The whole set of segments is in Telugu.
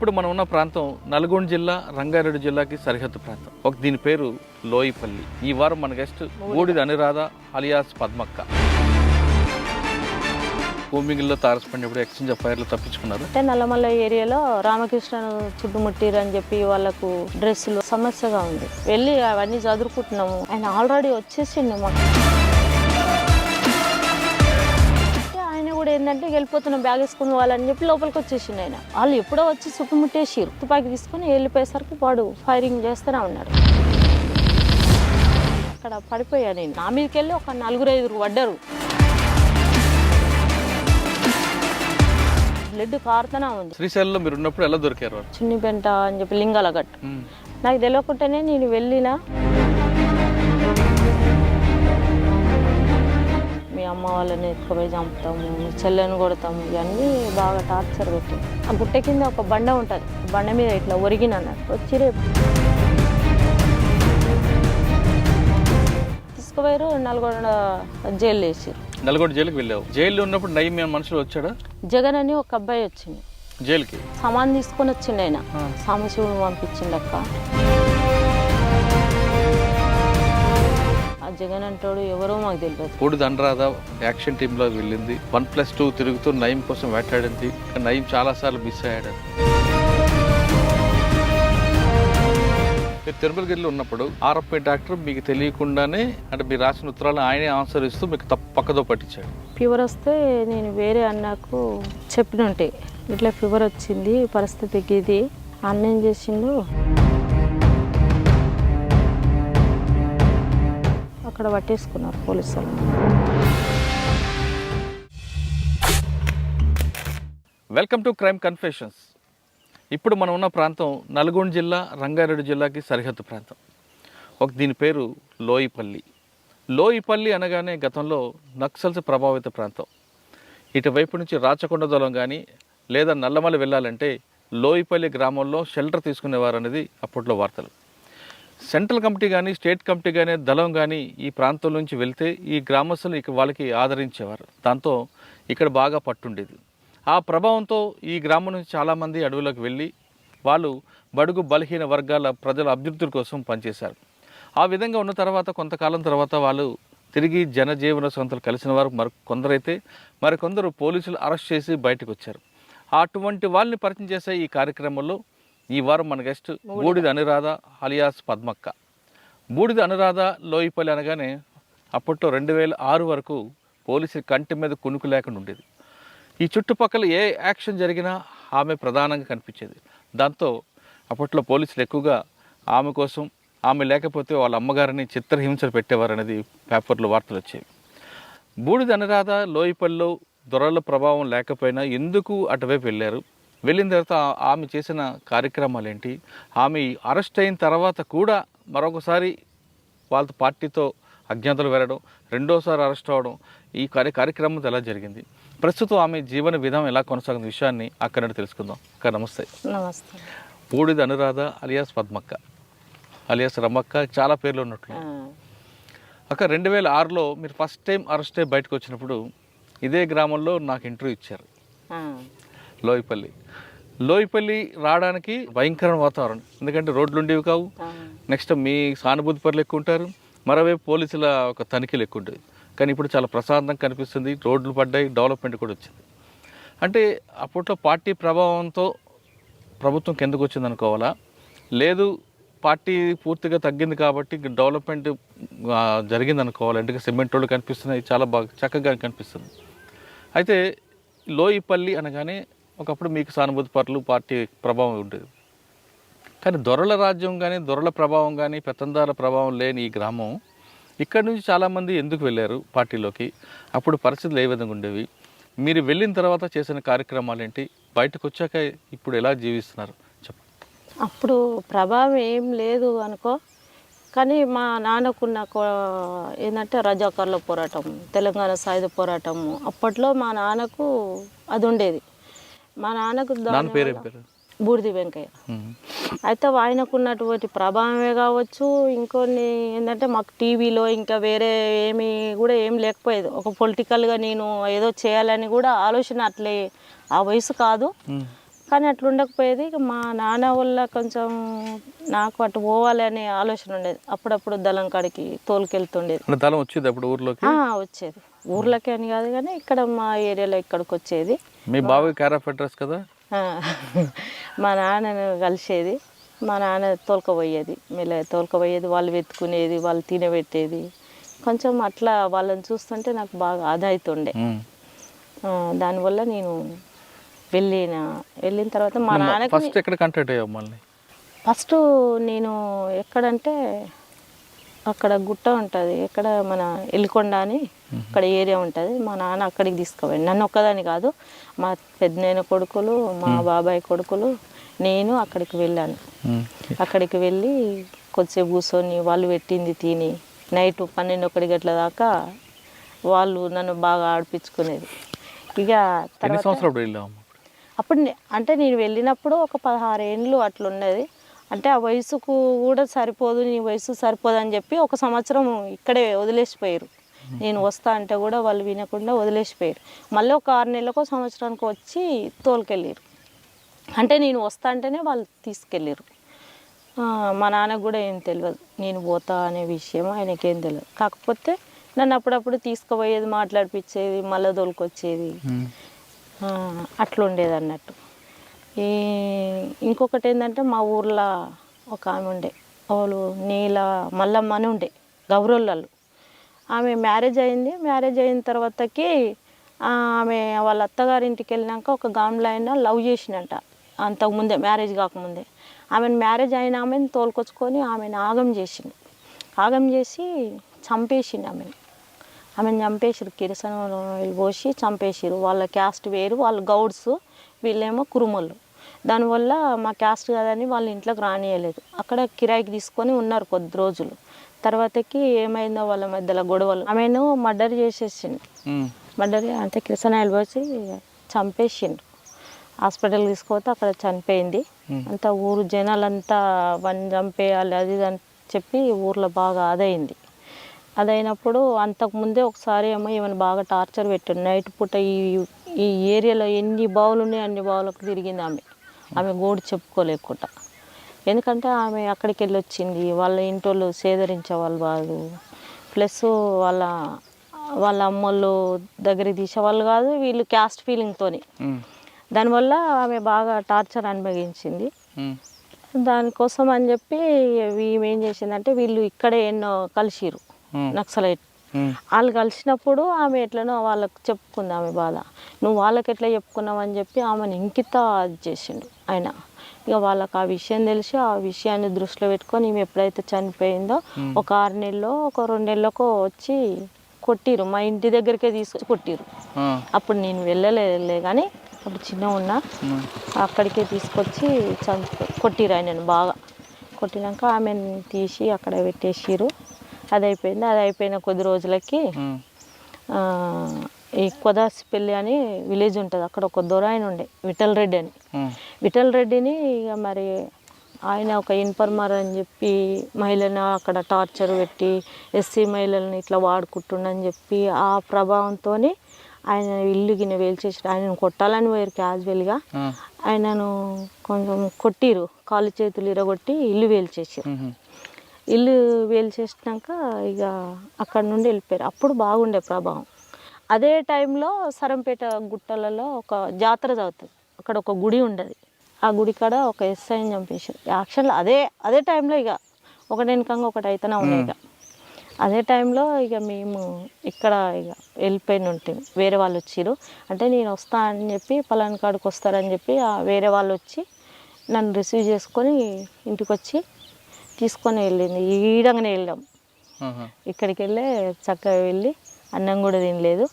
ఇప్పుడు మనం ఉన్న ప్రాంతం నల్గొండ జిల్లా రంగారెడ్డి జిల్లాకి సరిహద్దు ప్రాంతం. దీని పేరు లోయిపల్లి. ఈ వారం మన గెస్ట్ బూడిద అనురాధ అలియాస్ పద్మక్క. భూమిగిల్లో తారసపడినప్పుడు ఎక్స్చేంజ్ ఆఫ్ ఫైర్లు తప్పించుకున్నారు. అంటే నల్లమల్ల ఏరియాలో రామకృష్ణను చుట్టుముట్టిరు అని చెప్పి వాళ్ళకు డ్రెస్సులు సమస్యగా ఉంది. వెళ్ళి అవన్నీ చదువుకుంటున్నాము. ఆయన ఆల్రెడీ వచ్చేసిండు మాకు. ఆయన కూడా ఏంటంటే వెళ్ళిపోతున్నాం బ్యాగ్ వేసుకుని వాళ్ళని చెప్పి లోపలికి వచ్చేసిండు. ఆయన వాళ్ళు ఎప్పుడో వచ్చి చుట్టుముట్టేసిరు. తుపాకి తీసుకుని వెళ్ళిపోయేసరికి వాడు ఫైరింగ్ చేస్తూనే ఉన్నాడు. అక్కడ పడిపోయా నేను. నా మీదకి వెళ్ళి ఒక 4-5 పడ్డారు. బ్లడ్ కారుతూనే ఉంది. శ్రీశైలంలో మీరు ఉన్నప్పుడు ఎలా దొరికారు? చిన్నిపెంట అని చెప్పి లింగాల గట్టు. నాకు తెలియకుండానే నేను వెళ్ళినా. మీ అమ్మ వాళ్ళని ఎత్తుకుపోయి చంపుతాము, మీ చెల్లెని కొడతాము, ఇవన్నీ బాగా టార్చర్ పెట్టి. ఆ గుట్ట కింద ఒక బండ ఉంటుంది. బండ మీద ఇట్లా ఒరిగినన్నారు. వచ్చి రేపు తీసుకుపోయారు. నల్గొండ జైలు వేసారు. నల్గొండ జైలుకి వెళ్ళావు. జైల్లో ఉన్నప్పుడు నయం మనుషులు వచ్చాడా? జగన్ అని ఒక అబ్బాయి వచ్చింది జైలుకి. సామాన్ తీసుకొని వచ్చిండు. ఆయన సాంబశివుని పంపించిండు అక్క. ఆ జగన్ అంటాడు ఎవరో మాకు తెలియదు. బూడిద అనురాధ యాక్షన్ టీంలో వెళ్ళింది. 1+2 తిరుగుతూ నయం కోసం వేటాడింది. నయం చాలాసార్లు మిస్ అయ్యాడు. మీరు తిరుమలగిరిలో ఉన్నప్పుడు ఆర్ఎఫ్ఐ డాక్టర్ మీకు తెలియకుండానే అంటే మీరు రాసిన ఉత్తరాలను ఆయనే ఆన్సర్ ఇస్తూ మీకు పక్కదో పట్టించాడు. ఫీవర్ వస్తే నేను వేరే అన్నకు చెప్పినంటే ఇట్లా ఫీవర్ వచ్చింది, పరిస్థితికి ఇది అన్న ఏం చేసిండు, అక్కడ పట్టేసుకున్నారు పోలీసులు. Welcome to crime confessions. ఇప్పుడు మనం ఉన్న ప్రాంతం నల్గొండ జిల్లా రంగారెడ్డి జిల్లాకి సరిహద్దు ప్రాంతం. దీని పేరు లోయిపల్లి. లోయిపల్లి అనగానే గతంలో నక్సల్స్ ప్రభావిత ప్రాంతం. ఇటువైపు నుంచి రాచకొండదొలం కానీ లేదా నల్లమల వెళ్ళాలంటే లోయిపల్లి గ్రామంలో షెల్టర్ తీసుకునేవారు అనేది అప్పట్లో వార్తలు. సెంట్రల్ కమిటీ కానీ స్టేట్ కమిటీ కానీ దళం కానీ ఈ ప్రాంతం నుంచి వెళ్తే ఈ గ్రామస్తులు వాళ్ళకి ఆదరించేవారు. దాంతో ఇక్కడ బాగా పట్టుండేది. ఆ ప్రభావంతో ఈ గ్రామం నుంచి చాలామంది అడవులకు వెళ్ళి వాళ్ళు బడుగు బలహీన వర్గాల ప్రజల అభ్యున్నతుల కోసం పనిచేశారు. ఆ విధంగా ఉన్న తర్వాత కొంతకాలం తర్వాత వాళ్ళు తిరిగి జనజీవన సంస్థలు కలిసిన వారు కొందరైతే మరికొందరు పోలీసులు అరెస్ట్ చేసి బయటకు వచ్చారు. అటువంటి వాళ్ళని పరిచయం చేసే ఈ కార్యక్రమంలో ఈ వారం మన గెస్ట్ బూడిద అనురాధ అలియాస్ పద్మక్క. బూడిద అనురాధ లోయిపల్లి అనగానే అప్పట్లో 2006 వరకు పోలీసుల కంటి మీద కునుకు లేకుండా ఉండేది. ఈ చుట్టుపక్కల ఏ యాక్షన్ జరిగినా ఆమె ప్రధానంగా కనిపించేది. దాంతో అప్పట్లో పోలీసులు ఎక్కువగా ఆమె కోసం, ఆమె లేకపోతే వాళ్ళ అమ్మగారిని చిత్రహింసలు పెట్టేవారు అనేది పేపర్లో వార్తలు వచ్చేవి. బూడిద అనురాధ లోయిపల్లిలో దొరల ప్రభావం లేకపోయినా ఎందుకు అటువైపు వెళ్ళారు, వెళ్ళిన తర్వాత ఆమె చేసిన కార్యక్రమాలు ఏంటి, ఆమె అరెస్ట్ అయిన తర్వాత కూడా మరొకసారి వాళ్ళ పార్టీతో అజ్ఞాతలు వెళ్ళడం, రెండోసారి అరెస్ట్ అవ్వడం, ఈ కార్యక్రమం ఎలా జరిగింది, ప్రస్తుతం ఆమె జీవన విధానం ఎలా కొనసాగుతున్న విషయాన్ని అక్కడ తెలుసుకుందాం. అక్క నమస్తే. నమస్తే. బూడిద అనురాధ అలియాస్ పద్మక్క అలియాస్ రమక్క, చాలా పేర్లు ఉన్నట్లు. అక్క 2006లో మీరు ఫస్ట్ టైం అరెస్ట్ అయ్యి బయటకు వచ్చినప్పుడు ఇదే గ్రామంలో నాకు ఇంటర్వ్యూ ఇచ్చారు. లోయిపల్లి రావడానికి భయంకరమైన వాతావరణం. ఎందుకంటే రోడ్లు ఉండేవి కావు. నెక్స్ట్ మీ సానుభూతి పరులు ఎక్కువ ఉంటారు, మరోవైపు పోలీసుల ఒక తనిఖీలు ఎక్కువ ఉండేవి. కానీ ఇప్పుడు చాలా ప్రశాంతంగా కనిపిస్తుంది. రోడ్లు పడ్డాయి, డెవలప్మెంట్ కూడా వచ్చింది. అంటే అప్పట్లో పార్టీ ప్రభావంతో ప్రభుత్వం కిందకు వచ్చింది అనుకోవాలా, లేదు పార్టీ పూర్తిగా తగ్గింది కాబట్టి డెవలప్మెంట్ జరిగింది అనుకోవాలి. అంటే సిమెంట్ రోడ్లు కనిపిస్తున్నాయి, చాలా బాగా చక్కగా కనిపిస్తుంది. అయితే లోయిపల్లి అనగానే ఒకప్పుడు మీకు సానుభూతి పరులు పార్టీ ప్రభావం ఉండేది. కానీ దొరల రాజ్యం కానీ దొరల ప్రభావం కానీ పెత్తందారుల ప్రభావం లేని ఈ గ్రామం, ఇక్కడ నుంచి చాలామంది ఎందుకు వెళ్ళారు పార్టీలోకి, అప్పుడు పరిస్థితులు ఏ విధంగా ఉండేవి, మీరు వెళ్ళిన తర్వాత చేసిన కార్యక్రమాలు ఏంటి, బయటకు వచ్చాక ఇప్పుడు ఎలా జీవిస్తున్నారు చెప్పండి. అప్పుడు ప్రభావం ఏం లేదు అనుకో, కానీ మా నాన్నకున్న ఏంటంటే రజాకార్ల పోరాటం, తెలంగాణ సాయుధ పోరాటం, అప్పట్లో మా నాన్నకు అది ఉండేది. మా నాన్నకు బూడిది వెంకయ్య. అయితే ఆయనకున్నటువంటి ప్రభావమే కావచ్చు, ఇంకొన్ని ఏంటంటే మాకు టీవీలో ఇంకా వేరే ఏం లేకపోయేది. ఒక పొలిటికల్గా నేను ఏదో చేయాలని కూడా ఆలోచన అట్లే ఆ వయసు కాదు. కానీ అట్లా ఉండకపోయేది. ఇక మా నాన్న వల్ల కొంచెం నాకు అటు పోవాలి అనే ఆలోచన ఉండేది. అప్పుడప్పుడు దళం కాడికి తోలుకెళ్తుండేది. అంటే దళం వచ్చేది అప్పుడు ఊర్లోకి? వచ్చేది. ఊర్లోకి అని కాదు కానీ ఇక్కడ మా ఏరియాలో ఇక్కడికి వచ్చేది. మీ బాబాయ్ కేర్ ఆఫ్ అడ్రస్ కదా? ఆ, మా నాన్నను కలిసేది. మా నాన్న తోలుకపోయేది, మెల్ల తోలుకపోయేది. వాళ్ళు వెతుకునేది, వాళ్ళు తినబెట్టేది. కొంచెం అట్లా వాళ్ళని చూస్తుంటే నాకు బాగా ఆదాయితుండే. దానివల్ల నేను వెళ్ళిన తర్వాత మా నాన్నకి ఫస్ట్ ఎక్కడ కాంటాక్ట్ అయ్యావు మళ్ళీ? ఫస్ట్ నేను ఎక్కడంటే అక్కడ గుట్ట ఉంటుంది, ఎక్కడ మన ఎల్లికొండ అని అక్కడ ఏరియా ఉంటుంది. మా నాన్న అక్కడికి తీసుకుపోయాడు. నన్ను ఒక్కదాని కాదు, మా పెద్దనాయన కొడుకులు, మా బాబాయ్ కొడుకులు, నేను అక్కడికి వెళ్ళాను. అక్కడికి వెళ్ళి కొద్దిసేపు కూర్చొని వాళ్ళు పెట్టింది తిని నైట్ 12-1 గంటల దాకా వాళ్ళు నన్ను బాగా ఆడిపించుకునేది. ఇక అప్పుడు అంటే నేను వెళ్ళినప్పుడు ఒక 16 ఏండ్లు అట్లున్నది. అంటే ఆ వయసుకు కూడా సరిపోదు, నీ వయసు సరిపోదు అని చెప్పి 1 సంవత్సరం ఇక్కడే వదిలేసిపోయారు. నేను వస్తా అంటే కూడా వాళ్ళు వినకుండా వదిలేసిపోయారు. మళ్ళీ ఒక 6 నెలలకు సంవత్సరానికి వచ్చి తోలుకెళ్ళారు. అంటే నేను వస్తా అంటేనే వాళ్ళు తీసుకెళ్ళారు. మా నాన్నకు కూడా ఏం తెలియదు నేను పోతా అనే విషయం, ఆయనకేం తెలియదు. కాకపోతే నన్ను అప్పుడప్పుడు తీసుకుపోయేది, మాట్లాడిపించేది, మళ్ళీ తోలుకొచ్చేది. అట్లా ఉండేది అన్నట్టు. ఇంకొకటి ఏంటంటే మా ఊర్లో ఒక ఆమె ఉండే, వాళ్ళు నీల మల్లమ్మ అని ఉండే, గౌరోళ్ళు. ఆమె మ్యారేజ్ అయింది. మ్యారేజ్ అయిన తర్వాతకి ఆమె వాళ్ళ అత్తగారింటికి వెళ్ళినాక ఒక గామ్లో అయినా లవ్ చేసినట్ట. అంతకుముందే మ్యారేజ్ కాకముందే ఆమెను మ్యారేజ్ అయిన ఆమెను తోలుకొచ్చుకొని ఆమెను ఆగం చేసిండు. ఆగం చేసి చంపేసిండు. ఆమెను చంపేసిరు, కిరసనంలో పోసి చంపేసిరు. వాళ్ళ క్యాస్ట్ వేరు, వాళ్ళు గౌడ్స్, వీళ్ళేమో కురుమలు. దానివల్ల మా క్యాస్ట్ కాదని వాళ్ళ ఇంట్లోకి రానియలేదు. అక్కడ కిరాయికి తీసుకొని ఉన్నారు కొద్ది రోజులు. తర్వాతకి ఏమైందో వాళ్ళ మధ్యలో గొడవలు, ఆమెను మర్డర్ చేసేసిండు. మర్డర్ అంటే కిరసనాయలు పోసి చంపేసిండు. హాస్పిటల్కి తీసుకుపోతే అక్కడ చనిపోయింది. అంతా ఊరు జనాలంతా వన్ చంపేయాలి అది అని చెప్పి ఊర్లో బాగా అదైంది. అదైనప్పుడు అంతకుముందే ఒకసారి ఏమో ఏమైనా బాగా టార్చర్ పెట్టాడు. నైట్ పూట ఈ ఏరియాలో ఎన్ని బావులు ఉన్నాయి అన్ని బావులకు తిరిగింది ఆమె గోడు చెప్పుకోలేకుండా. ఎందుకంటే ఆమె అక్కడికి వెళ్ళి వచ్చింది, వాళ్ళ ఇంటోళ్ళు సేదరించేవాళ్ళు కాదు, ప్లస్ వాళ్ళ అమ్మోళ్ళు దగ్గరికి తీసేవాళ్ళు కాదు, వీళ్ళు క్యాస్ట్ ఫీలింగ్తోని. దానివల్ల ఆమె బాగా టార్చర్ అనుభవించింది. దానికోసం అని చెప్పి ఈమె ఏం చేసిందంటే, వీళ్ళు ఇక్కడే ఎన్నో కలిసిరు నక్సలైట్. వాళ్ళు కలిసినప్పుడు ఆమె ఎట్లనో వాళ్ళకు చెప్పుకుంది ఆమె బాధ. నువ్వు వాళ్ళకి ఎట్లా చెప్పుకున్నావు అని చెప్పి ఆమెను ఇంకిత అది చేసిండు ఆయన. ఇక వాళ్ళకి ఆ విషయం తెలిసి ఆ విషయాన్ని దృష్టిలో పెట్టుకొని ఈమె ఎప్పుడైతే చనిపోయిందో ఒక 6 నెలలో ఒక 2 నెలలకో వచ్చి కొట్టిరు. మా ఇంటి దగ్గరికే తీసుకొచ్చి కొట్టిరు. అప్పుడు నేను వెళ్ళలే కానీ అప్పుడు చిన్న ఉన్నా, అక్కడికే తీసుకొచ్చి కొట్టిరు ఆయనను బాగా. కొట్టినాక ఆమెను తీసి అక్కడ పెట్టేసిరు. అది అయిపోయింది. అది అయిపోయిన కొద్ది రోజులకి ఈ కొదాసిపల్లి అని విలేజ్ ఉంటుంది, అక్కడ ఒక దొర ఆయన ఉండే, విఠల్ రెడ్డి అని. విఠల్ రెడ్డిని ఇక మరి ఆయన ఒక ఇన్ఫర్మర్ అని చెప్పి మహిళలను అక్కడ టార్చర్ పెట్టి ఎస్సీ మహిళలను ఇట్లా వాడుకుంటుండని చెప్పి ఆ ప్రభావంతో ఆయన ఇల్లు గిన్నె వేల్చేసారు. ఆయనను కొట్టాలని పోయారు క్యాజువల్గా. ఆయనను కొంచెం కొట్టిరు, కాళ్ళు చేతులు ఇరగొట్టి ఇల్లు వేల్చేసారు. ఇల్లు వేల్చేసినాక ఇక అక్కడ నుండి వెళ్ళిపోయారు. అప్పుడు బాగుండే ప్రభావం. అదే టైంలో సరంపేట గుట్టలలో ఒక జాతర జరుగుతుంది, అక్కడ ఒక గుడి ఉండదు. ఆ గుడి కాడ ఒక ఎస్ఐని చంపేశారు. యాక్షన్లో అదే టైంలో ఇక ఒకటి వెనకంగా ఒకటి అయితేనే ఉన్నాయి. ఇక అదే టైంలో ఇక మేము ఇక్కడ ఇక వెళ్ళిపోయిన ఉంటాం. వేరే వాళ్ళు వచ్చిర్రు, అంటే నేను వస్తా అని చెప్పి పలానా కాడికి వస్తారని చెప్పి వేరే వాళ్ళు వచ్చి నన్ను రిసీవ్ చేసుకొని ఇంటికి వచ్చి తీసుకొని వెళ్ళింది. ఈడంగానే వెళ్ళాం. ఇక్కడికి వెళ్ళి చక్కగా వెళ్ళి అన్నం కూడా తినలేదు.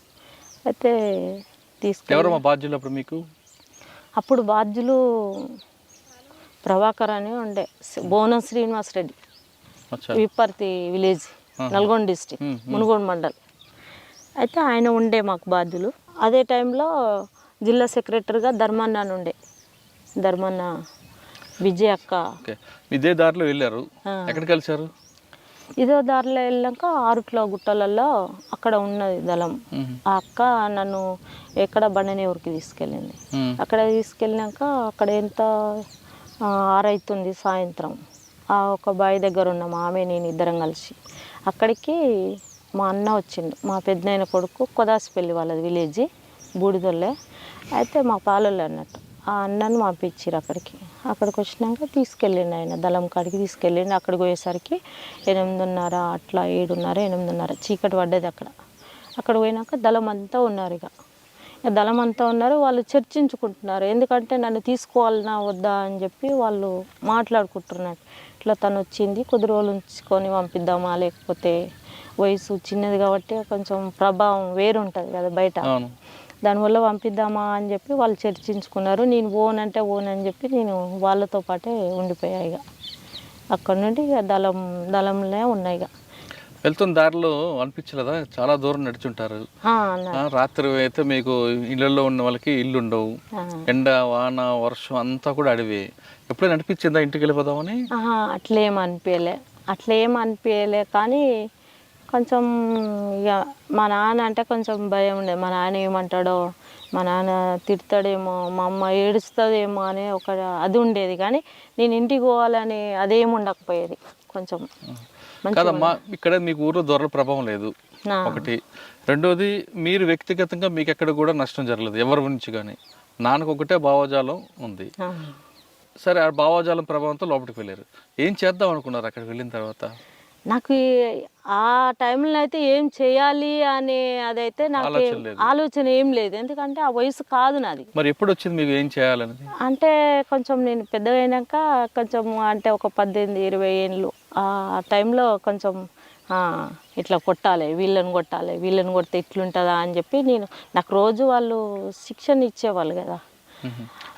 అయితే తీసుకెళ్ళి బాధ్యులు అప్పుడు మీకు? అప్పుడు బాధ్యులు ప్రభాకర్ అని ఉండే, బోనం శ్రీనివాస్ రెడ్డి, విప్పర్తి విలేజ్, నల్గొండ డిస్ట్రిక్ట్, మునుగోడు మండల్. అయితే ఆయన ఉండే మాకు బాధ్యులు. అదే టైంలో జిల్లా సెక్రటరీగా ధర్మన్న అని ఉండే, ధర్మన్న విజయ్ అక్క. ఇదే దారిలో వెళ్ళారు, ఎక్కడ కలిసారు? ఇదో దారిలో వెళ్ళాక 6 కిలో గుట్టలలో అక్కడ ఉన్నది దళం. ఆ అక్క నన్ను ఎక్కడ బండనేవురికి తీసుకెళ్ళింది. అక్కడ తీసుకెళ్ళినాక అక్కడ ఎంత 6 అవుతుంది సాయంత్రం. ఆ ఒక బావి దగ్గర ఉన్నాం ఆమె నేను ఇద్దరం కలిసి. అక్కడికి మా అన్న వచ్చిండు, మా పెద్దనాయన కొడుకు, కొదాసిపల్లి వాళ్ళది విలేజ్, బూడిదొల్లే. అయితే మా పాలొల్లే అన్నట్టు. ఆ అన్నను పంపించారు అక్కడికి. అక్కడికి వచ్చినాక తీసుకెళ్ళిండు ఆయన దళం కాడికి తీసుకెళ్ళిండు. అక్కడికి పోయేసరికి 8:30 అట్లా 7:30 8:30 చీకటి పడ్డది అక్కడ. అక్కడ పోయినాక దళం అంతా ఉన్నారు. ఇక దళం అంతా ఉన్నారు. వాళ్ళు చర్చించుకుంటున్నారు, ఎందుకంటే నన్ను తీసుకోవాలన్నా వద్దా అని చెప్పి వాళ్ళు మాట్లాడుకుంటున్నారు. ఇట్లా తను వచ్చింది, కొద్ది రోజులు ఉంచుకొని పంపిద్దామా, లేకపోతే వయసు చిన్నది కాబట్టి కొంచెం ప్రభావం వేరుంటుంది కదా బయట, దానివల్ల పంపిద్దామా అని చెప్పి వాళ్ళు చర్చించుకున్నారు. నేను ఓనంటే ఓనని చెప్పి నేను వాళ్ళతో పాటే ఉండిపోయా. ఇక అక్కడ నుండి ఇక దళంలో ఉన్నాయి. ఇక వెళ్తున్న దారిలో అనిపించలేదా, చాలా దూరం నడిచుంటారు, రాత్రి అయితే మీకు ఇళ్ళల్లో ఉన్న వాళ్ళకి ఇల్లు ఉండవు, ఎండ వాన వర్షం అంతా కూడా అడవి, ఎప్పుడైనా అనిపించిందా ఇంటికి వెళ్ళిపోదామని? అట్లేం అనిపించలే కానీ కొంచెం ఇక మా నాన్న అంటే కొంచెం భయం ఉండేది. మా నాన్న ఏమంటాడో, మా నాన్న తిడతాడేమో, మా అమ్మ ఏడుస్తుందేమో అనే ఒక అది ఉండేది. కానీ నేను ఇంటికి పోవాలని అదేమి ఉండకపోయేది. కొంచెం కాదమ్మా, ఇక్కడ మీకు ఊర్లో దొరల ప్రభావం లేదు ఒకటి. రెండోది, మీరు వ్యక్తిగతంగా మీకు ఎక్కడ కూడా నష్టం జరగలేదు ఎవరి నుంచి కానీ. నాన్నకు ఒకటే భావజాలం ఉంది. సరే, ఆ భావజాలం ప్రభావంతో లోపలికి వెళ్ళారు. ఏం చేద్దాం అనుకున్నారు అక్కడికి వెళ్ళిన తర్వాత? నాకు ఆ టైంలో అయితే ఏం చేయాలి అనే అదైతే నాకు ఆలోచన ఏం లేదు, ఎందుకంటే ఆ వయసు కాదు నాది. మరి ఎప్పుడు వచ్చింది మీకు ఏం చేయాలని? అంటే కొంచెం నేను పెద్దగా అయినాక కొంచెం అంటే ఒక 18-20 ఏళ్ళు ఆ టైంలో కొంచెం ఇట్లా కొట్టాలి, వీళ్ళని కొడితే ఇట్లుంటుందా అని చెప్పి నాకు రోజు వాళ్ళు శిక్షణ ఇచ్చేవాళ్ళు కదా.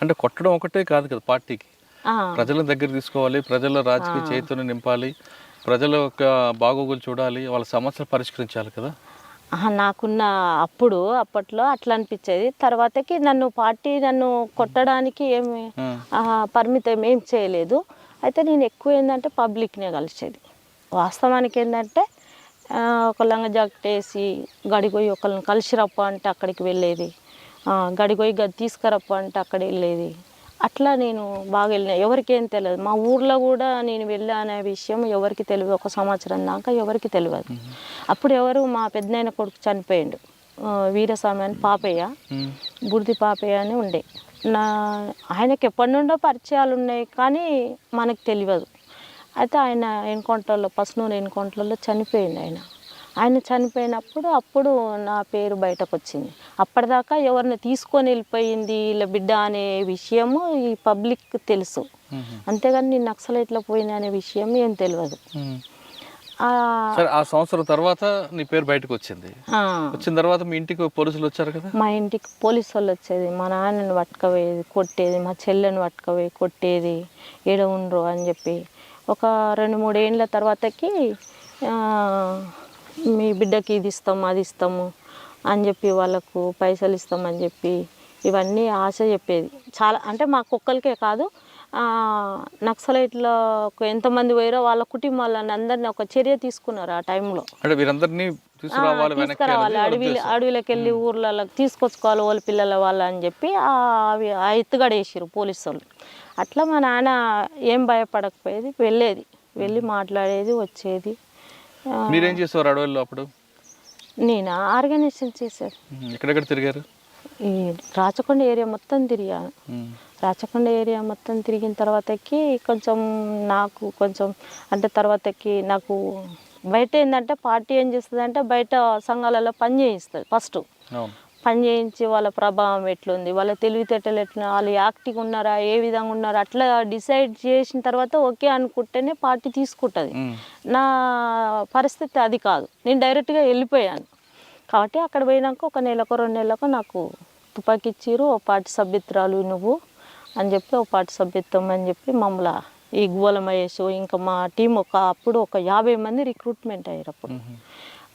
అంటే కొట్టడం ఒకటే కాదు కదా, పార్టీకి ప్రజల దగ్గర తీసుకోవాలి, ప్రజల రాజకీయ చైతన్యం నింపాలి, ప్రజల యొక్క బాగోగులు చూడాలి, వాళ్ళ సమస్యలు పరిష్కరించాలి కదా. నాకున్న అప్పట్లో అట్లా అనిపించేది. తర్వాతకి నన్ను కొట్టడానికి ఏమి పరిమితం ఏం చేయలేదు. అయితే నేను ఎక్కువ ఏంటంటే పబ్లిక్నే కలిసేది. వాస్తవానికి ఏంటంటే ఒక లంగ జాకెట్ వేసి గడిపోయి ఒకళ్ళని కలిసి రప్ప అంటే అక్కడికి వెళ్ళేది, గడిపోయి గది తీసుకురప్ప అంటే అక్కడ వెళ్ళేది. అట్లా నేను బాగా వెళ్ళిన, ఎవరికేం తెలియదు. మా ఊర్లో కూడా నేను వెళ్ళా అనే విషయం ఎవరికి తెలియదు. ఒక సంవత్సరం దాకా ఎవరికి తెలియదు. అప్పుడు మా పెద్దనాయన కొడుకు చనిపోయిండు, వీరస్వామి అని పాపయ్య, బుడిది పాపయ్య అని ఉండే. ఆయనకి ఎప్పటి నుండో పరిచయాలు ఉన్నాయి కానీ మనకు తెలియదు. అయితే ఆయన ఎన్కౌంటర్లో, పసునూరు ఎన్కౌంటర్లో చనిపోయింది. ఆయన చనిపోయినప్పుడు నా పేరు బయటకు వచ్చింది. అప్పటిదాకా ఎవరిని తీసుకొని వెళ్ళిపోయింది ఇలా బిడ్డ అనే విషయము ఈ పబ్లిక్ తెలుసు, అంతేగాని నేను నక్సలైట్లో పోయినా అనే విషయం ఏం తెలియదు. ఆ సంవత్సరం తర్వాత నీ పేరు బయటకు వచ్చింది. వచ్చిన తర్వాత మీ ఇంటికి పోలీసులు వచ్చారు కదా? మా ఇంటికి పోలీసు వాళ్ళు వచ్చేది, మా నాన్నని పట్టుకపోయేది, కొట్టేది, మా చెల్లెని పట్టుకపోయి కొట్టేది, ఏడ ఉండరు అని చెప్పి. ఒక 2-3 ఏళ్ళ తర్వాతకి మీ బిడ్డకి ఇది ఇస్తాము అది ఇస్తాము అని చెప్పి, వాళ్ళకు పైసలు ఇస్తామని చెప్పి ఇవన్నీ ఆశ చెప్పేది. చాలా అంటే మా కుక్కలకే కాదు, నక్సలైట్లో ఎంతమంది పోయారో వాళ్ళ కుటుంబాలను అందరినీ ఒక చర్య తీసుకున్నారు ఆ టైంలో. తీసుకురావాలి, అడవిలోకి వెళ్ళి ఊర్లలో తీసుకొచ్చుకోవాలి వాళ్ళ పిల్లల అని చెప్పి ఆ ఎత్తుగడేసారు పోలీసు వాళ్ళు. అట్లా మా నాన్న ఏం భయపడకపోయేది, వెళ్ళి మాట్లాడేది, వచ్చేది. మీరేం చేసేవారు అడవుల్లో అప్పుడు? నేను ఆర్గనైజేషన్ చేశాను. ఎక్కడెక్కడ తిరిగారు? ఈ రాచకొండ ఏరియా మొత్తం తిరిగాను. రాచకొండ ఏరియా మొత్తం తిరిగిన తర్వాతకి నాకు అంటే తర్వాతకి నాకు బయట ఏంటంటే పార్టీ ఏం చేస్తుంది అంటే బయట సంఘాలలో పని చేయిస్తుంది. ఫస్ట్ పని చేయించి వాళ్ళ ప్రభావం ఎట్లుంది, వాళ్ళ తెలివితేటలు ఎట్లా, వాళ్ళు యాక్టివ్గా ఉన్నారా, ఏ విధంగా ఉన్నారా, అట్లా డిసైడ్ చేసిన తర్వాత ఓకే అనుకుంటేనే పార్టీ తీసుకుంటుంది. నా పరిస్థితి అది కాదు, నేను డైరెక్ట్గా వెళ్ళిపోయాను. కాబట్టి అక్కడ పోయినాక 1 నెలకో 2 నెలలకు నాకు తుపాకీ ఇచ్చిర్రు. ఓ పార్టీ సభ్యురాలు నువ్వు అని చెప్పి, ఓ పార్టీ సభ్యత్వం అని చెప్పి మమ్మల్ని ఈ గువ్వల మహేష్ ఇంకా మా టీం అప్పుడు ఒక 50 మంది రిక్రూట్మెంట్ అయ్యారు. అప్పుడు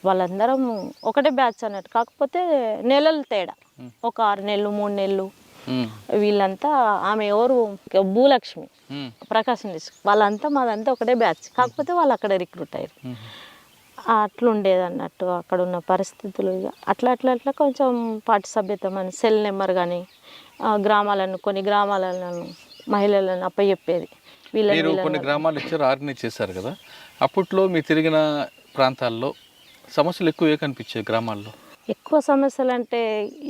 వాళ్ళందరం ఒకటే బ్యాచ్ అన్నట్టు, కాకపోతే నెలలు తేడా, ఒక 6 నెలలు 3 నెలలు వీళ్ళంతా ఆమె ఎవరు భూలక్ష్మి ప్రకాశం డిస్ట్రిక్ట్ వాళ్ళంతా మాదంతా ఒకటే బ్యాచ్, కాకపోతే వాళ్ళు అక్కడ రిక్రూట్ అయ్యారు. అట్లుండేది అన్నట్టు అక్కడ ఉన్న పరిస్థితులు. ఇక అట్లా కొంచెం పార్టీ సభ్యత్వం అని సెల్ నెంబర్ కానీ కొన్ని గ్రామాలను మహిళలను అప్పచెప్పేది. మీరు కొన్ని గ్రామాలు ఇచ్చారు, ఆర్గనైజ్ చేశారు కదా, అప్పట్లో మీరు తిరిగిన ప్రాంతాల్లో సమస్యలు ఎక్కువ కనిపించాయి గ్రామాల్లో? ఎక్కువ సమస్యలు అంటే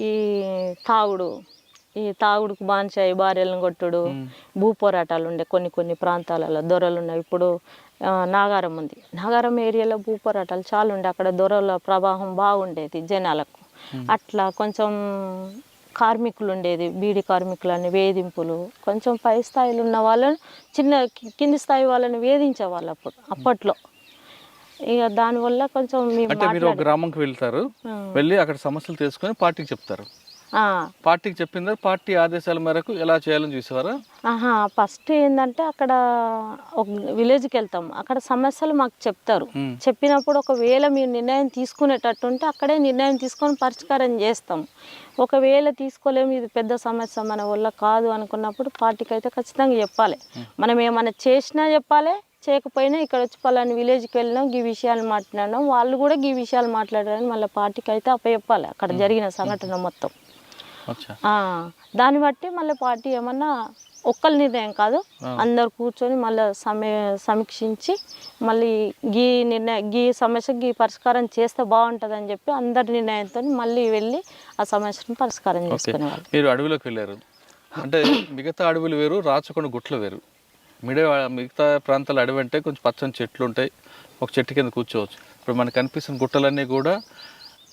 ఈ తాగుడుకు బానిసాయి, భార్యలను కొట్టుడు, భూ పోరాటాలు ఉండే కొన్ని ప్రాంతాలలో దొరలు ఉన్నాయి. ఇప్పుడు నాగారం ఉంది, నాగారం ఏరియాలో భూ పోరాటాలు చాలా ఉండే, అక్కడ దొరల ప్రవాహం బాగుండేది జనాలకు. అట్లా కొంచెం కార్మికులు ఉండేది, బీడీ కార్మికులని వేధింపులు, కొంచెం పై స్థాయిలో ఉన్న వాళ్ళని కింది స్థాయి వాళ్ళని వేధించేవాళ్ళు అప్పట్లో. ఇక దానివల్ల కొంచెం అంటే మీరు ఒక గ్రామంకి వెళ్తారు, వెళ్ళి అక్కడ సమస్యలు తెలుసుకొని పార్టీకి చెప్తారు. పార్టీకి చెప్పిన తర్వాత పార్టీ ఆదేశాల మేరకు ఎలా చేయాలని చూసేవారా? ఫస్ట్ ఏంటంటే అక్కడ ఒక విలేజ్కి వెళ్తాం, అక్కడ సమస్యలు మాకు చెప్తారు. చెప్పినప్పుడు ఒకవేళ మీరు నిర్ణయం తీసుకునేటట్టు ఉంటే అక్కడే నిర్ణయం తీసుకొని పరిష్కారం చేస్తాం. ఒకవేళ తీసుకోలేము, ఇది పెద్ద సమస్య మన వల్ల కాదు అనుకున్నప్పుడు పార్టీకి అయితే ఖచ్చితంగా చెప్పాలి. మనం ఏమైనా చేసినా చెప్పాలి, చేయకపోయినా ఇక్కడ వచ్చి పలాని విలేజ్కి వెళ్ళినాం, ఈ విషయాలు మాట్లాడినాం, వాళ్ళు కూడా ఈ విషయాలు మాట్లాడారని మళ్ళీ పార్టీకి అయితే అప్పచెప్పాలి అక్కడ జరిగిన సంఘటన మొత్తం. దాన్ని బట్టి మళ్ళీ పార్టీ ఏమన్నా ఒక్కరి నిర్ణయం కాదు, అందరు కూర్చొని మళ్ళీ సమీక్షించి మళ్ళీ గీ సమస్యకి పరిష్కారం చేస్తే బాగుంటుంది అని చెప్పి అందరి నిర్ణయంతో మళ్ళీ వెళ్ళి ఆ సమస్యను పరిష్కారం చేసుకునేవాళ్ళు. మీరు అడవిలోకి వెళ్ళారు అంటే మిగతా అడవులు వేరు, రాచకొండ గుట్లు వేరు. మిగతా ప్రాంతాల అడవి అంటే కొంచెం పచ్చని చెట్లు ఉంటాయి, ఒక చెట్టు కింద కూర్చోవచ్చు. ఇప్పుడు మనకు కనిపిస్తున్న గుట్టలన్నీ కూడా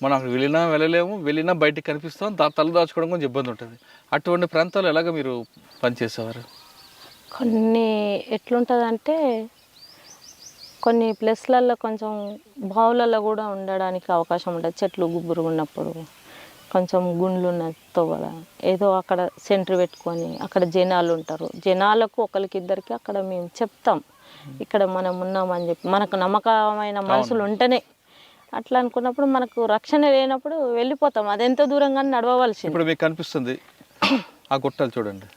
మనం అక్కడ వెళ్ళలేము, వెళ్ళినా బయటికి కనిపిస్తాం, తల దాచుకోవడం కొంచెం ఇబ్బంది ఉంటుంది. అటువంటి ప్రాంతాలు ఎలాగ మీరు పనిచేసేవారు? కొన్ని ఎట్లుంటుందంటే కొన్ని ప్లేస్లలో కొంచెం బావులలో కూడా ఉండడానికి అవకాశం ఉంటుంది, చెట్లు గుబ్బురు ఉన్నప్పుడు. కొంచెం గుండ్లు ఉన్న తోవల ఏదో అక్కడ సెంటర్ పెట్టుకొని అక్కడ జనాలు ఉంటారు, జనాలకు ఒకరికిద్దరికి అక్కడ మేము చెప్తాం ఇక్కడ మనం ఉన్నామని చెప్పి. మనకు నమ్మకమైన మనుషులు ఉంటేనే అట్లా అనుకున్నప్పుడు మనకు రక్షణ లేనప్పుడు వెళ్ళిపోతాం, అదెంత దూరంగా నడవవలసింది. ఇప్పుడు మీకు కనిపిస్తుంది ఆ గుట్టలు చూడండి,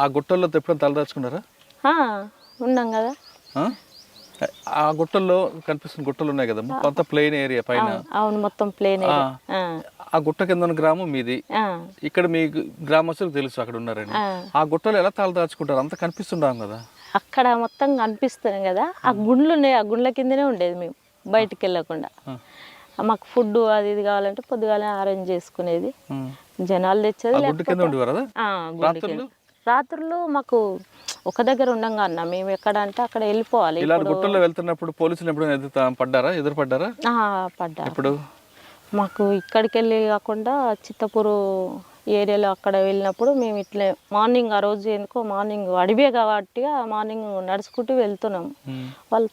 ఆ గుట్టల్లో ఎప్పుడైనా తలదాచుకున్నారా? ఉన్నాం కదా, ఆ గుట్టల్లో కనిపిస్తున్న గుట్టలు ఉన్నాయి కదా, మొత్తం ప్లెయిన్ ఏరియా పైన. అవును, మొత్తం ప్లెయిన్ ఏరియా. ఆ గుట్ట కింద ఉన్న గ్రామం మీది, ఇక్కడ మీ గ్రామస్తులకు తెలుసు అక్కడ ఉన్నారని. ఆ గుట్టలు ఎలా తలదాచుకుంటారు? అంత కనిపిస్తుంటాం కదా, అక్కడ మొత్తం కనిపిస్తున్నాం కదా, ఆ గుండ్లు ఉన్నాయి, ఆ గుండ్ల కిందనే ఉండేది మేము బయటికి వెళ్ళకుండా. మాకు ఫుడ్ అది ఇది కావాలంటే పొద్దుగాలే అరేంజ్ చేసుకునేది, జనాలు తెచ్చేది. రాత్రులు మాకు ఒక దగ్గర ఉండంగా అన్న మేము ఎక్కడ అంటే అక్కడ వెళ్ళిపోవాలి. గుట్టల్లో వెళ్తున్నప్పుడు పోలీసులు ఎదురు పడ్డారా? పడ్డారు. మాకు ఇక్కడికి వెళ్ళి కాకుండా చిత్తపూరు ఏరియాలో అక్కడ వెళ్ళినప్పుడు మేము ఇట్లే మార్నింగ్, ఆ రోజు ఎందుకో మార్నింగ్ అడివే కాబట్టి మార్నింగ్ నడుచుకుంటూ వెళ్తున్నాం. వాళ్ళు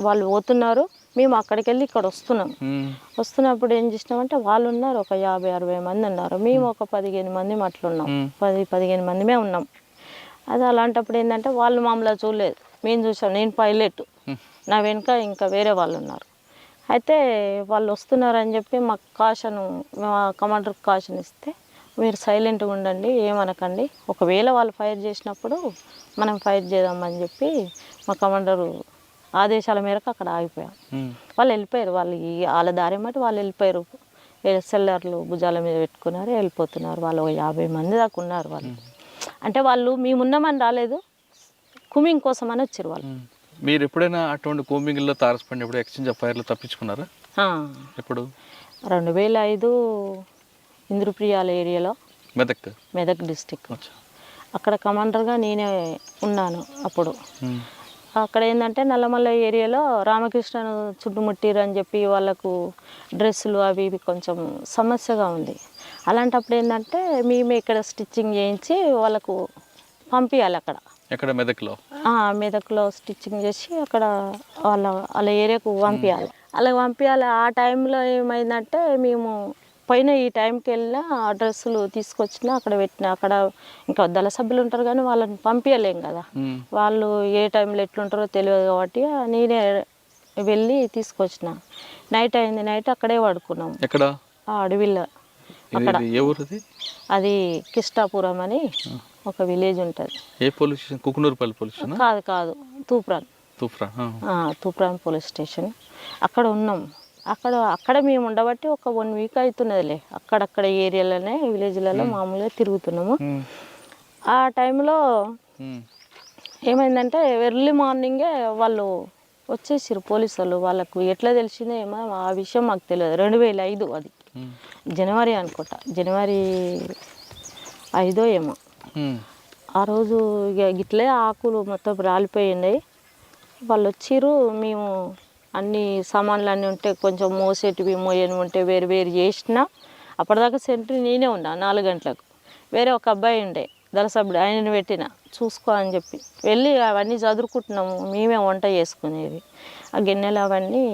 వాళ్ళు పోతున్నారు, మేము అక్కడికి వెళ్ళి ఇక్కడ వస్తున్నప్పుడు ఏం చేసినామంటే వాళ్ళు ఉన్నారు, ఒక 50-60 మంది ఉన్నారు, మేము ఒక 15 మంది అట్లున్నాం, 10-15 మందిమే ఉన్నాం. అది అలాంటప్పుడు ఏంటంటే వాళ్ళు మామూలుగా చూడలేదు, మేము చూసాం. నేను పైలట్, నా వెనుక ఇంకా వేరే వాళ్ళు ఉన్నారు. అయితే వాళ్ళు వస్తున్నారని చెప్పి మాకు మా కమాండర్కి కాషన్ ఇస్తే, మీరు సైలెంట్గా ఉండండి, ఏమనకండి, ఒకవేళ వాళ్ళు ఫైర్ చేసినప్పుడు మనం ఫైర్ చేద్దామని చెప్పి మా కమాండరు ఆదేశాల మేరకు అక్కడ ఆగిపోయాం. వాళ్ళు వెళ్ళిపోయారు, వాళ్ళ దారి మట్టి వాళ్ళు వెళ్ళిపోయారు. సెల్లర్లు భుజాల మీద పెట్టుకున్నారు, వెళ్ళిపోతున్నారు. వాళ్ళు 50 మంది దాకా ఉన్నారు. వాళ్ళు అంటే వాళ్ళు మేమున్నామని రాలేదు, కుమింగ్ కోసం అని వచ్చారు వాళ్ళు. మీరు ఎప్పుడైనా అటువంటి కూంబింగ్లో తారసపడినప్పుడు ఎక్స్చేంజ్ ఆఫ్ ఫైర్లో తప్పించుకున్నారా? ఎప్పుడు? 2005 ఇంద్రప్రియాల ఏరియాలో, మెదక్ డిస్టిక్. అక్కడ కమాండర్గా నేనే ఉన్నాను అప్పుడు. అక్కడ ఏంటంటే నల్లమల్ల ఏరియాలో రామకృష్ణను చుట్టుముట్టిరు అని చెప్పి వాళ్ళకు డ్రెస్సులు అవి ఇవి కొంచెం సమస్యగా ఉంది. అలాంటప్పుడు ఏంటంటే మేమే ఇక్కడ స్టిచ్చింగ్ చేయించి వాళ్ళకు పంపించాలి. ఎక్కడ? మెదక్లో స్టిచ్చింగ్ చేసి అక్కడ వాళ్ళ ఏరియాకు పంపించాలి. అలా పంపించాలి. ఆ టైంలో ఏమైందంటే మేము పైన ఈ టైంకి వెళ్ళినా ఆ డ్రెస్సులు తీసుకొచ్చినా అక్కడ పెట్టినా, అక్కడ ఇంకా దళ సభ్యులు ఉంటారు కానీ వాళ్ళని పంపించలేం కదా, వాళ్ళు ఏ టైంలో ఎట్లుంటారో తెలియదు కాబట్టి నేనే వెళ్ళి తీసుకొచ్చిన. నైట్ అయింది, నైట్ అక్కడే పడుకున్నాం. ఎక్కడ? ఆ అడవిలో ఇది ఏ ఊరిది? అది కిష్టాపురం అని ఒక విలేజ్ ఉంటుంది. ఏ police station? Kukunoorpally police station? కాదు కాదు, తూప్రాన్. Toopran police station. అక్కడ ఉన్నాం. అక్కడ మేము ఉండబట్టి ఒక 1 వీక్ అవుతున్నదిలే. అక్కడక్కడ ఏరియాలోనే విలేజ్లలో మామూలుగా తిరుగుతున్నాము. ఆ టైంలో ఏమైందంటే ఎర్లీ మార్నింగే వాళ్ళు వచ్చేసారు పోలీసు వాళ్ళు. వాళ్ళకు ఎట్లా తెలిసిందో ఏమో ఆ విషయం మాకు తెలియదు. 2005 అది జనవరి అనుకుంటా, జనవరి 5 ఏమో. ఆ రోజు ఇక గిట్లే ఆకులు మొత్తం రాలిపోయినాయి. వాళ్ళు వచ్చిర్రు. మేము అన్ని సామాన్లు అన్నీ ఉంటే కొంచెం మోసేటివి మోయని ఉంటే వేరు వేరు చేసిన. అప్పటిదాకా సెంట్రీ నేనే ఉన్నా 4 గంటలకు. వేరే ఒక అబ్బాయి ఉండే దళసభ్యుడు, ఆయనను పెట్టిన చూసుకో అని చెప్పి వెళ్ళి అవన్నీ చదురుకుంటున్నాము. మేమే వంట చేసుకునేది. ఆ గిన్నెలు అవన్నీ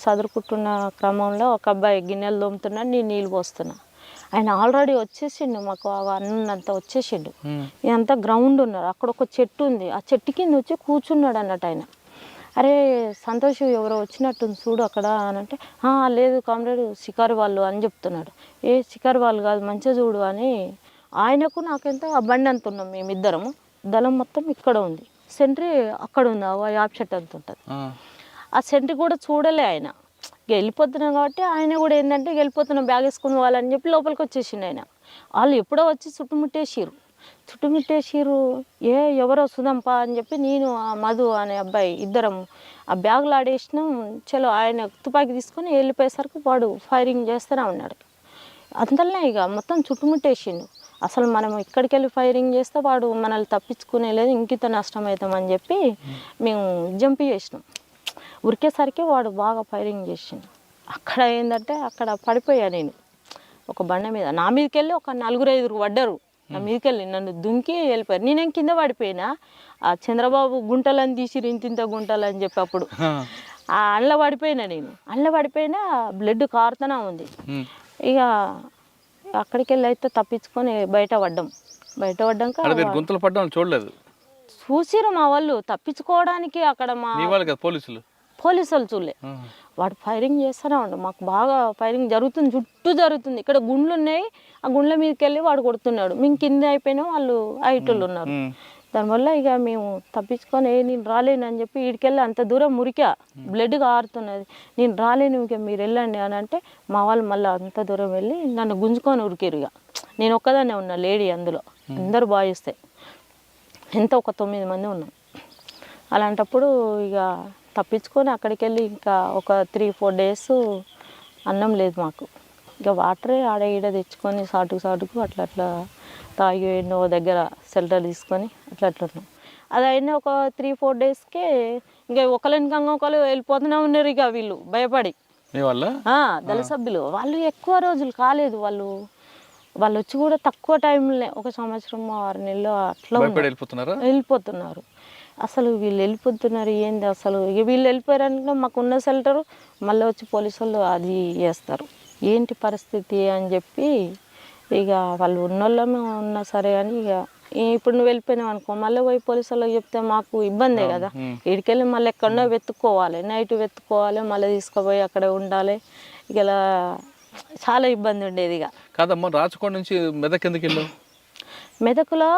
చదురుకుంటున్న క్రమంలో ఒక అబ్బాయి గిన్నెలు తోముతున్నాడు, నేను నీళ్ళు పోస్తున్నా. ఆయన ఆల్రెడీ వచ్చేసిండు, మాకు అన్నంతా వచ్చేసిండు. ఇదంతా గ్రౌండ్ ఉన్నారు. అక్కడ ఒక చెట్టు ఉంది, ఆ చెట్టు కింద వచ్చి కూర్చున్నాడు అన్నట్టు ఆయన. అరే సంతోష్ ఎవరో వచ్చినట్టుంది చూడు అక్కడ అని అంటే, లేదు కామ్రేడ్ షికారు వాళ్ళు అని చెప్తున్నాడు. ఏ షికారు వాళ్ళు కాదు, మంచిగా చూడు అని. ఆయనకు నాకెంత బండి అంత ఉన్నాం మేమిద్దరము. దళం మొత్తం ఇక్కడ ఉంది, సెంట్రీ అక్కడ ఉంది, యాప్ చెట్టు అంత ఉంటుంది. ఆ సెంట్రీ కూడా చూడలే ఆయన. ఇక వెళ్ళిపోతున్నాం కాబట్టి ఆయన కూడా ఏంటంటే వెళ్ళిపోతున్నాం బ్యాగ్ వేసుకుని వాళ్ళని చెప్పి లోపలికి వచ్చేసిండు ఆయన. వాళ్ళు ఎప్పుడో వచ్చి చుట్టుముట్టేసిర్రు. ఎవరో సుధంపా అని చెప్పి నేను ఆ మధు అనే అబ్బాయి ఇద్దరం ఆ బ్యాగులు ఆడేసినాం. చలో ఆయన తుపాకీ తీసుకొని వెళ్ళిపోయేసరికి వాడు ఫైరింగ్ చేస్తూనే ఉన్నాడు. అంతలోనే ఇక మొత్తం చుట్టుముట్టేసిండు. అసలు మనం ఇక్కడికి వెళ్ళి ఫైరింగ్ చేస్తే వాడు మనల్ని తప్పించుకునే లేదు, ఇంకిత నష్టం అవుతామని చెప్పి మేము జంప్ చేసినాం. ఉరికేసరికి వాడు బాగా ఫైరింగ్ చేసిండు. అక్కడ ఏంటంటే అక్కడ పడిపోయా నేను ఒక బండ మీద. నా మీదకి వెళ్ళి ఒక 4-5 పడ్డారు. నా మీదకి వెళ్ళి నన్ను దుంకి వెళ్ళిపోయారు. నేనేం కింద పడిపోయినా. ఆ చంద్రబాబు గుంటలని తీసిరు, ఇంత గుంటలు అని చెప్పి అప్పుడు ఆ అండ్ల పడిపోయినా నేను. అండ్ల పడిపోయినా బ్లడ్ కారుతూనే ఉంది. ఇక అక్కడికి వెళ్ళి అయితే తప్పించుకొని బయట పడ్డాక గుంతలు పడ్డం చూడలేదు. చూసిరు మా వాళ్ళు తప్పించుకోవడానికి. అక్కడ మా పోలీసు వాళ్ళు చూడలే. వాడు ఫైరింగ్ చేస్తూనే ఉండు. మాకు బాగా ఫైరింగ్ జరుగుతుంది, చుట్టూ జరుగుతుంది. ఇక్కడ గుండ్లు ఉన్నాయి, ఆ గుండ్ల మీదకి వెళ్ళి వాడు కొడుతున్నాడు. మేము కింద అయిపోయినా, వాళ్ళు ఐటోళ్ళు ఉన్నారు. దానివల్ల ఇక మేము తప్పించుకొని నేను రాలేను అని చెప్పి వీడికెళ్ళి అంత దూరం మురికా, బ్లడ్ కారుతున్నది. నేను రాలేను, ఇక మీరు వెళ్ళండి అని అంటే మా వాళ్ళు మళ్ళీ అంత దూరం వెళ్ళి నన్ను గుంజుకొని ఉరికిరు. ఇక నేను ఒక్కదాన్నే ఉన్నా లేడీ అందులో, అందరూ బాయిస్తే ఎంత ఒక 9 మంది ఉన్నాం. అలాంటప్పుడు ఇక తప్పించుకొని అక్కడికి వెళ్ళి ఇంకా ఒక 3-4 డేస్ అన్నం లేదు మాకు. ఇక వాటరే ఆడ ఈడ తెచ్చుకొని సాటుకు అట్లా తాగి ఎన్నో దగ్గర షెల్టర్ తీసుకొని అట్లా ఉన్నాం. అది అయినా ఒక 3-4 డేస్కే ఇంకా ఒకరు వెళ్ళిపోతూనే ఉన్నారు. ఇక వీళ్ళు భయపడి దళ సభ్యులు వాళ్ళు ఎక్కువ రోజులు కాలేదు. వాళ్ళు వచ్చి కూడా తక్కువ టైంలో, 1 సంవత్సరం 6 నెలలు అట్లా వెళ్ళిపోతున్నారు. అసలు వీళ్ళు వెళ్ళిపోతున్నారు ఏంది అసలు. ఇక వీళ్ళు వెళ్ళిపోయారనుకో మాకున్న షెల్టరు మళ్ళీ వచ్చి పోలీసు వాళ్ళు అది చేస్తారు. ఏంటి పరిస్థితి అని చెప్పి ఇక వాళ్ళు ఉన్నోళ్ళమే ఉన్నా సరే అని ఇక ఇప్పుడు నువ్వు వెళ్ళిపోయినావు అనుకో మళ్ళీ పోయి పోలీసు వాళ్ళకి చెప్తే మాకు ఇబ్బందే కదా. ఇక్కడికెళ్ళి మళ్ళీ ఎక్కడో వెతుక్కోవాలి, నైట్ వెతుక్కోవాలి, మళ్ళీ తీసుకుపోయి అక్కడ ఉండాలి. ఇక ఇలా చాలా ఇబ్బంది ఉండేది. ఇక కాదమ్మా, రాచకొండ నుంచి మెదక్ ఎందుకు వెళ్ళావు? మెదక్లో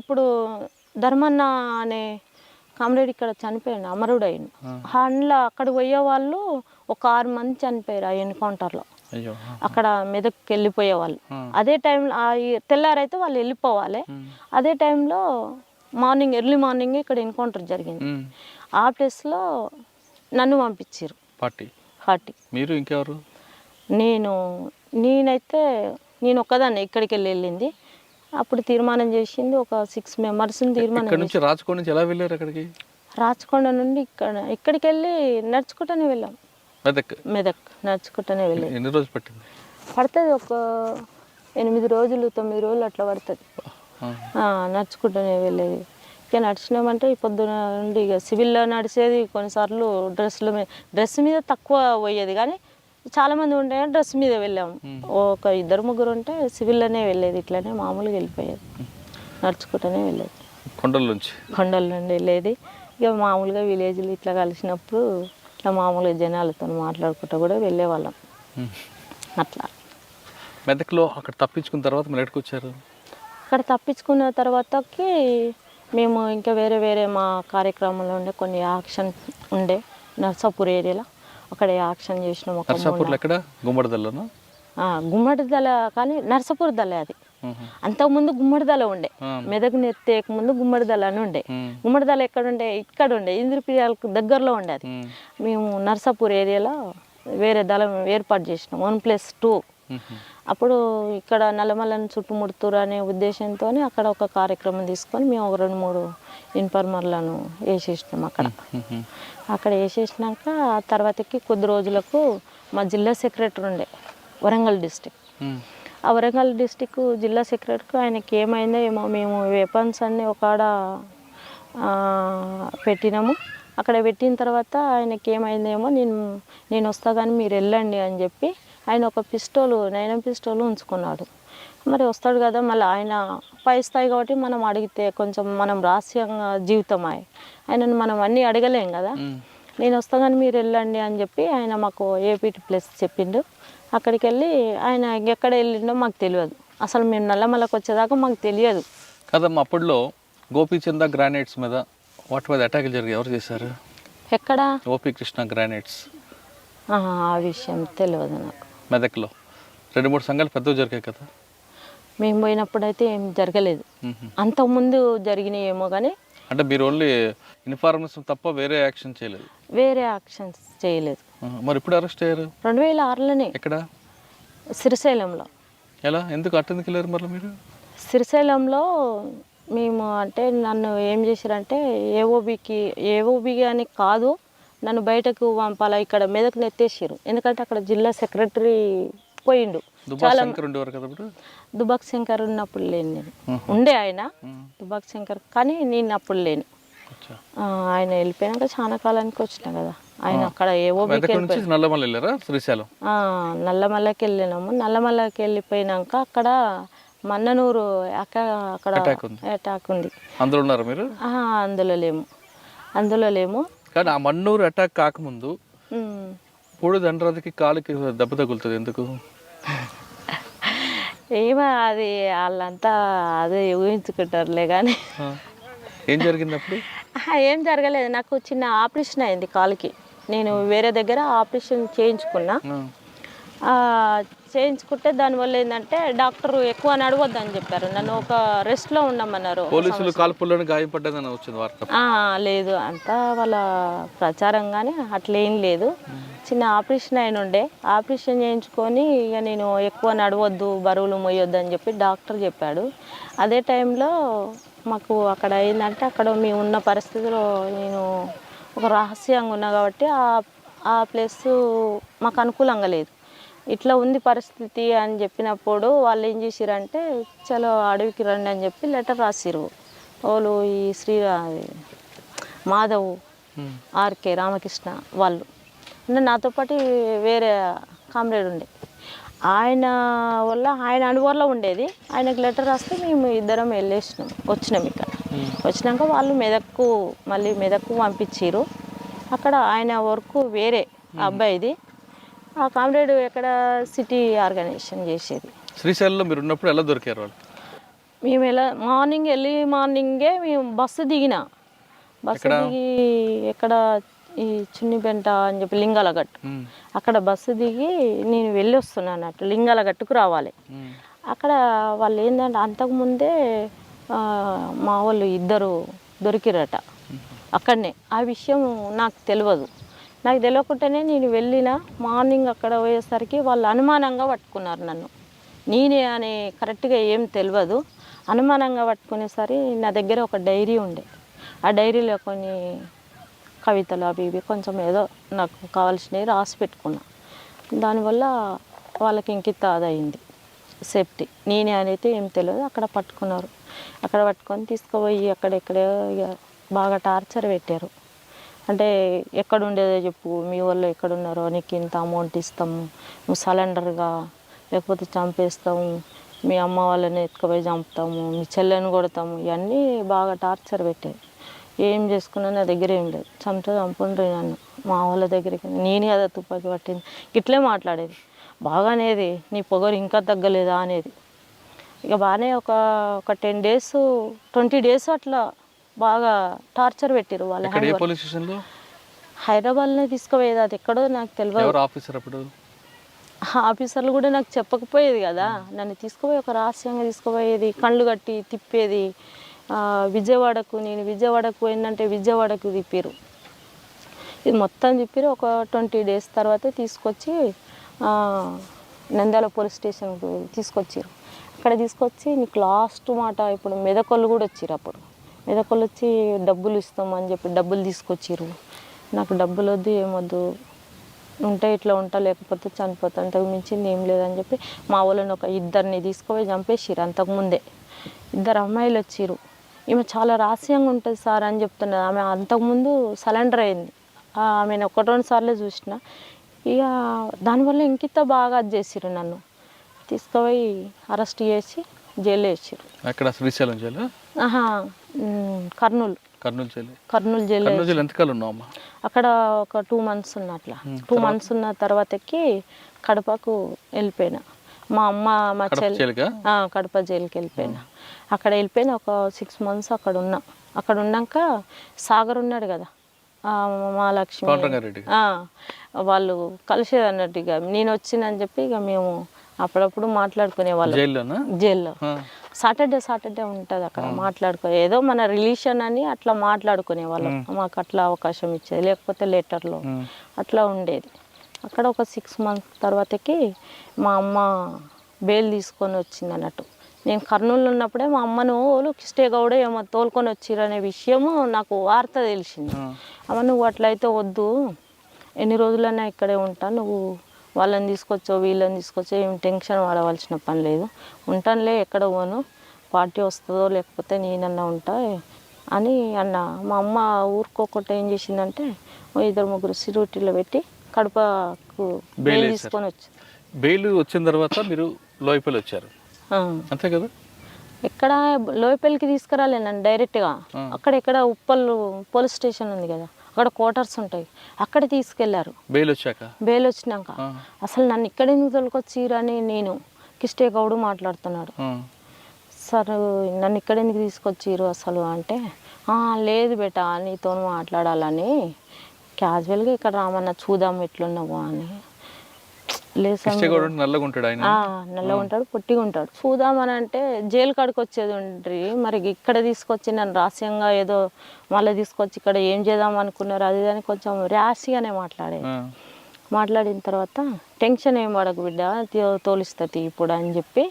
ఇప్పుడు ధర్మన్న అనే కామ్రేడ్ ఇక్కడ చనిపోయాడు, అమరుడు అయ్యిండు. అందులో అక్కడ పోయే వాళ్ళు ఒక 6 మంది చనిపోయారు ఆ ఎన్కౌంటర్లో. అక్కడ మెదక్కి వెళ్ళిపోయేవాళ్ళు. అదే టైంలో తెల్లారైతే వాళ్ళు వెళ్ళిపోవాలి. అదే టైంలో ఎర్లీ మార్నింగ్ ఇక్కడ ఎన్కౌంటర్ జరిగింది. ఆ ప్లేస్లో నన్ను పంపించారు పార్టీ. మీరు ఇంకెవరు? నేనైతే నేను ఒక్కదాన్ని ఇక్కడికి వెళ్ళింది. అప్పుడు తీర్మానం చేసింది ఒక 6 మెంబర్స్ని తీర్మానం. రాచకొండ నుంచి ఎలా వెళ్ళారు అక్కడికి? రాచకొండ నుండి ఇక్కడికి వెళ్ళి నడుచుకుంటూనే వెళ్ళాం. మెదక్ నడుచుకుంటూనే వెళ్ళాం. ఎన్ని రోజులు పట్టింది? పడుతుంది ఒక 8 రోజులు 9 రోజులు అట్లా పడుతుంది. నడుచుకుంటూనే వెళ్ళేది. ఇక నడిచినామంటే పొద్దున నుండి ఇక సివిల్లో నడిచేది. కొన్నిసార్లు డ్రెస్ మీద తక్కువ పోయేది, కానీ చాలామంది ఉంటే డ్రెస్ మీద వెళ్ళాము. ఒక 2-3 ఉంటే సివిల్లోనే వెళ్ళేది. ఇట్లానే మామూలుగా వెళ్ళిపోయేది, నడుచుకుంటూనే వెళ్ళేది. కొండల నుండి వెళ్ళేది. ఇక మామూలుగా విలేజ్లు ఇట్లా కలిసినప్పుడు ఇట్లా మామూలుగా జనాలతో మాట్లాడుకుంటూ కూడా వెళ్ళేవాళ్ళం. అట్లా మెదక్లో అక్కడ తప్పించుకున్న తర్వాత మీరు ఎక్కడికి వచ్చారు? అక్కడ తప్పించుకున్న తర్వాతకి మేము ఇంకా వేరే వేరే మా కార్యక్రమంలో ఉండే కొన్ని యాక్షన్ ఉండే నర్సాపూర్ ఏరియాలో అక్కడ యాక్షన్ చేసినాం. ఒక నర్సాపూర్లో ఎక్కడ? గుమ్మడిదల్లోనా? గుమ్మడిదల కానీ నర్సాపూర్ దళ అది. అంతకుముందు గుమ్మడిదల ఉండే, మెదక్ నెత్తేక ముందు గుమ్మడిదల అని ఉండే. గుమ్మడిదల ఎక్కడ ఉండే? ఇక్కడ ఉండే, ఇంద్రప్రియాలకు దగ్గరలో ఉండే అది. మేము నర్సాపూర్ ఏరియాలో వేరే దళం ఏర్పాటు చేసినాం 1+2. అప్పుడు ఇక్కడ నల్లమల్లని చుట్టుముడుతురు అనే ఉద్దేశంతో అక్కడ ఒక కార్యక్రమం తీసుకొని మేము ఒక 2-3 ఇన్ఫార్మర్లను వేసేసినాం అక్కడ వేసేసినాక ఆ తర్వాతకి కొద్ది రోజులకు మా జిల్లా సెక్రటరీ ఉండే వరంగల్ డిస్టిక్. ఆ వరంగల్ డిస్టిక్ జిల్లా సెక్రటరీకి ఆయనకి ఏమైందో ఏమో, మేము వెపన్స్ అన్నీ ఒకడ పెట్టినాము. అక్కడ పెట్టిన తర్వాత ఆయనకి ఏమైందేమో, నేను వస్తా కానీ మీరు వెళ్ళండి అని చెప్పి ఆయన ఒక పిస్టోలు 9 పిస్టోలు ఉంచుకున్నాడు. మరి వస్తాడు కదా, మళ్ళీ ఆయన పై స్థాయి కాబట్టి మనం అడిగితే కొంచెం మనం రహస్యంగా జీవితం ఆయనను మనం అన్నీ అడగలేం కదా. నేను వస్తా కానీ మీరు వెళ్ళండి అని చెప్పి ఆయన మాకు ఏపీటీ ప్లేస్ చెప్పిండు. అక్కడికి వెళ్ళి ఆయన ఎక్కడ వెళ్ళిండో మాకు తెలియదు. అసలు మేము నల్లమల్లకి వచ్చేదాకా మాకు తెలియదు కదమ్మా. అప్పుడులో గోపీచంద గ్రానైట్స్ మీద వాటి మీద అటాకులు జరిగి ఎవరు చేశారు? ఎక్కడ? గోపీ కృష్ణ గ్రానైట్స్. ఆ విషయం తెలియదు నాకు. మెదక్లో 2-3 సంఘాలు పెద్దవి జరిగాయి కదా. మేము పోయినప్పుడు అయితే ఏం జరగలేదు. అంతకుముందు జరిగినాయి ఏమో కానీ. అంటే మీరు ఓన్లీ ఇన్ఫార్మేషన్ తప్ప వేరే యాక్షన్ చేయలేదు? వేరే యాక్షన్స్ చేయలేదు. మరి ఇప్పుడు అరెస్ట్ అయ్యారు? 2006లోనే. ఎక్కడ? శ్రీశైలంలో. ఎలా, ఎందుకు అట్టెందుకు వెళ్ళారు మళ్ళీ మీరు? శ్రీశైలంలో మేము అంటే నన్ను ఏం చేశారంటే ఏఓబి అని కాదు, నన్ను బయటకు పంపాలా, ఇక్కడ మెదక్ నెత్తేసారు. ఎందుకంటే అక్కడ జిల్లా సెక్రటరీ పోయిండు. దుబాక్ శంకర్ ఉన్నప్పుడు లేను నేను. ఉండే ఆయన దుబాక్ శంకర్, కానీ నేను అప్పుడు లేను. ఆయన వెళ్ళిపోయాక చాలా కాలానికి వచ్చిన కదా. ఆయన అక్కడ ఏఓబికి నల్లమల్లకి వెళ్ళినాము. నల్లమల్లకి వెళ్ళిపోయినాక అక్కడ మన్ననూరు అక్కడ అటాక్ ఉంది. అందులో లేము. కానీ ఆ మన్నూరు అటాక్ కాకముందు పూడి దండరాజుకి కాలుకి దెబ్బ తగులుతుంది ఎందుకు? ఏమో అది వాళ్ళంతా అదే ఊహించుకుంటారులే కానీ. ఏం జరిగింది అప్పుడు? ఏం జరగలేదు. నాకు చిన్న ఆపరేషన్ అయింది కాలుకి. నేను వేరే దగ్గర ఆపరేషన్ చేయించుకున్నా. చేయించుకుంటే దానివల్ల ఏంటంటే డాక్టర్ ఎక్కువ నడవద్దు అని చెప్పారు. నన్ను ఒక రెస్ట్లో ఉండమన్నారు. పోలీసులు కాల్పుల్లోనే గాయపడ్డదని వచ్చింది వార్త. లేదు, అంతా వాళ్ళ ప్రచారం కానీ అట్లేం లేదు. చిన్న ఆపరేషన్ అయిన ఉండే. ఆపరేషన్ చేయించుకొని ఇక నేను ఎక్కువ నడవద్దు, బరువులు మోయొద్దు అని చెప్పి డాక్టర్ చెప్పాడు. అదే టైంలో మాకు అక్కడ ఏంటంటే అక్కడ మేము ఉన్న పరిస్థితిలో నేను ఒక రహస్యంగా ఉన్నా కాబట్టి ఆ ప్లేస్ మాకు అనుకూలంగా లేదు. ఇట్లా ఉంది పరిస్థితి అని చెప్పినప్పుడు వాళ్ళు ఏం చేసిరంటే చలో అడవికి రండి అని చెప్పి లెటర్ రాసిరు. వాళ్ళు ఈ మాధవ్, ఆర్కే రామకృష్ణ వాళ్ళు. నాతో పాటు వేరే కామ్రేడ్ ఉండే. ఆయన అనుభవంలో ఉండేది. ఆయనకు లెటర్ రాస్తే మేము ఇద్దరం వచ్చినాం ఇక్కడ. వచ్చినాక వాళ్ళు మళ్ళీ మెదక్కు పంపించారు. అక్కడ ఆయన వర్క్ వేరే అబ్బాయిది. ఆ కామ్రేడ్ ఎక్కడ సిటీ ఆర్గనైజేషన్ చేసేది. శ్రీశైలంలో మీరు ఉన్నప్పుడు ఎలా దొరికారు వాళ్ళు? మేము మార్నింగే మేము బస్సు దిగి ఎక్కడ ఈ చున్నిపెంట అని చెప్పి లింగాలగట్టు, అక్కడ బస్సు దిగి నేను వెళ్ళి వస్తున్నాను అన్నట్టు. లింగాలగట్టుకు రావాలి. అక్కడ వాళ్ళు ఏంటంటే అంతకుముందే మా వాళ్ళు ఇద్దరు దొరికిరట అక్కడనే. ఆ విషయం నాకు తెలియదు. నాకు తెలియకుండానే నేను వెళ్ళిన మార్నింగ్ అక్కడ పోయేసరికి వాళ్ళు అనుమానంగా పట్టుకున్నారు నన్ను. నేనే అని కరెక్ట్గా ఏం తెలియదు. అనుమానంగా పట్టుకునేసరి నా దగ్గర ఒక డైరీ ఉండే. ఆ డైరీలో కొన్ని కవితలు అవి ఇవి కొంచెం ఏదో నాకు కావాల్సినవి రాసి పెట్టుకున్నా. దానివల్ల వాళ్ళకి ఇంకిత అదయింది సేఫ్టీ. నేనే అనేది ఏం తెలియదు. అక్కడ పట్టుకున్నారు. అక్కడ పట్టుకొని తీసుకుపోయి అక్కడెక్కడే బాగా టార్చర్ పెట్టారు. అంటే ఎక్కడ ఉండేదో చెప్పు, మీ వాళ్ళు ఎక్కడున్నారో, నీకు ఇంత అమౌంట్ ఇస్తాము, నువ్వు సరెండర్గా, లేకపోతే చంపేస్తాము, మీ అమ్మ వాళ్ళని ఎత్తుకుపోయి చంపుతాము, మీ చెల్లెని కొడతాము, ఇవన్నీ బాగా టార్చర్ పెట్టారు. ఏం చేసుకున్నా నా దగ్గర ఏం లేదు. చంపుండ్రి నన్ను మా వాళ్ళ దగ్గరికి. నేనే కదా తుపాకీ పట్టింది ఇట్లే మాట్లాడేది. బాగా అనేది, నీ పొగరు ఇంకా తగ్గలేదా అనేది. ఇక బాగానే ఒక 10 days 20 days అట్లా బాగా టార్చర్ పెట్టిరు వాళ్ళు. ఎక్కడ ఏ పోలీస్ స్టేషన్లో? హైదరాబాద్లోనే తీసుకుపోయేది, అది ఎక్కడో నాకు తెలియదు. ఎవరు ఆఫీసర్ అప్పుడు? ఆఫీసర్లు కూడా నాకు చెప్పకపోయేది కదా, నన్ను తీసుకుపోయి ఒక రహస్యంగా తీసుకుపోయేది, కళ్ళు కట్టి తిప్పేది. నేను విజయవాడకు పోయిందంటే విజయవాడకు తిప్పారు. ఇది మొత్తం తిప్పారు. ఒక 20 days తర్వాత తీసుకొచ్చి నంద్యాల పోలీస్ స్టేషన్కి తీసుకొచ్చారు. అక్కడ తీసుకొచ్చి నీకు లాస్ట్ మాట, ఇప్పుడు మెదకోళ్ళు కూడా వచ్చారు. అప్పుడు మెదకోళ్ళు వచ్చి డబ్బులు ఇస్తామని చెప్పి డబ్బులు తీసుకొచ్చారు. నాకు డబ్బులు వద్దు, ఏమొద్దు, ఉంటే ఇట్లా ఉంటా, లేకపోతే చనిపోతా, అంతకు మించింది ఏం లేదని చెప్పి మా వాళ్ళని ఒక 2 తీసుకుపోయి చంపేసిరు. అంతకుముందే 2 అమ్మాయిలు వచ్చిరు. ఈమె చాలా రహస్యంగా ఉంటుంది సార్ అని చెప్తున్నది. ఆమె అంతకుముందు సరెండర్ అయింది. ఆమెను 1-2 సార్లు చూసిన. ఇక దానివల్ల ఇంకింత బాగా అది చేసిరు. నన్ను తీసుకుపోయి అరెస్ట్ చేసి జైల్లో వేసారు. అక్కడ శ్రీశైలం జైలు? కర్నూలు జైలు. ఎంతకాలం ఉన్నావమ్మా అక్కడ? ఒక 2 months ఉన్న. అట్లా 2 months ఉన్న తర్వాతకి కడపకు వెళ్ళిపోయినా. మా అమ్మ మా చెల్లి కడప జైలుకి వెళ్ళిపోయినా. అక్కడ వెళ్ళిపోయినా ఒక 6 months అక్కడ ఉన్నా. అక్కడ ఉన్నాక సాగర్ ఉన్నాడు కదా, మా లక్ష్మి, వాళ్ళు కలిసేది అన్నట్టు. ఇక నేను వచ్చిందని చెప్పి ఇక మేము అప్పుడప్పుడు మాట్లాడుకునే వాళ్ళం జైల్లో. సాటర్డే ఉంటుంది అక్కడ, మాట్లాడుకో ఏదో మన రిలేషన్ అని అట్లా మాట్లాడుకునే వాళ్ళం. మాకు అట్లా అవకాశం ఇచ్చేది, లేకపోతే లెటర్లో అట్లా ఉండేది. అక్కడ ఒక 6 months తర్వాతకి మా అమ్మ బెయిల్ తీసుకొని వచ్చింది అన్నట్టు. నేను కర్నూలు ఉన్నప్పుడే మా అమ్మను వాళ్ళు కిష్టే గౌడ ఏమో తోలుకొని వచ్చిర్రు అనే విషయము నాకు వార్త తెలిసింది. అమ్మ నువ్వు అట్లయితే వద్దు, ఎన్ని రోజులైనా ఇక్కడే ఉంటా, నువ్వు వాళ్ళని తీసుకొచ్చో వీళ్ళని తీసుకొచ్చో ఏం టెన్షన్ పడవలసిన పని లేదు, ఉంటానులే, ఎక్కడ పోను, పార్టీ వస్తుందో లేకపోతే నేనన్నా ఉంటా అని అన్న. మా అమ్మ ఊరుకోకుండా ఏం చేసిందంటే 2-3 సిరూటీలో పెట్టి కడపకు బెయిల్ తీసుకొని వచ్చి. బెయిల్ వచ్చిన తర్వాత మీరు లోయపల్లి వచ్చారు అంతే కదా? ఎక్కడ లోయపల్లికి తీసుకురాలే నన్ను డైరెక్ట్గా. అక్కడ ఉప్పల్ పోలీస్ స్టేషన్ ఉంది కదా, అక్కడ క్వార్టర్స్ ఉంటాయి, అక్కడ తీసుకెళ్లారు. బెయిల్ వచ్చినాక అసలు నన్ను ఇక్కడ ఎందుకు తోలుకొచ్చిరని నేను కిష్టే గౌడు మాట్లాడుతున్నాడు. సార్ నన్ను ఇక్కడ ఎందుకు తీసుకొచ్చిరు అసలు అంటే, లేదు బేటా నీతో మాట్లాడాలని క్యాజువల్గా ఇక్కడ రామన్నా చూద్దాం ఎట్లున్నావు అని. నల్లగా ఉంటాడు, పొట్టిగా ఉంటాడు, చూద్దామని అంటే జైలు కాడికి వచ్చేది ఉండ్రి, మరి ఇక్కడ తీసుకొచ్చి నన్ను రహస్యంగా ఏదో మళ్ళీ తీసుకొచ్చి ఇక్కడ ఏం చేద్దాం అనుకున్నారు అది అని కొంచెం ర్యాష్గానే మాట్లాడిన తర్వాత టెన్షన్ ఏం పడకు బిడ్డ, తోలిస్తుంది ఇప్పుడు అని చెప్పి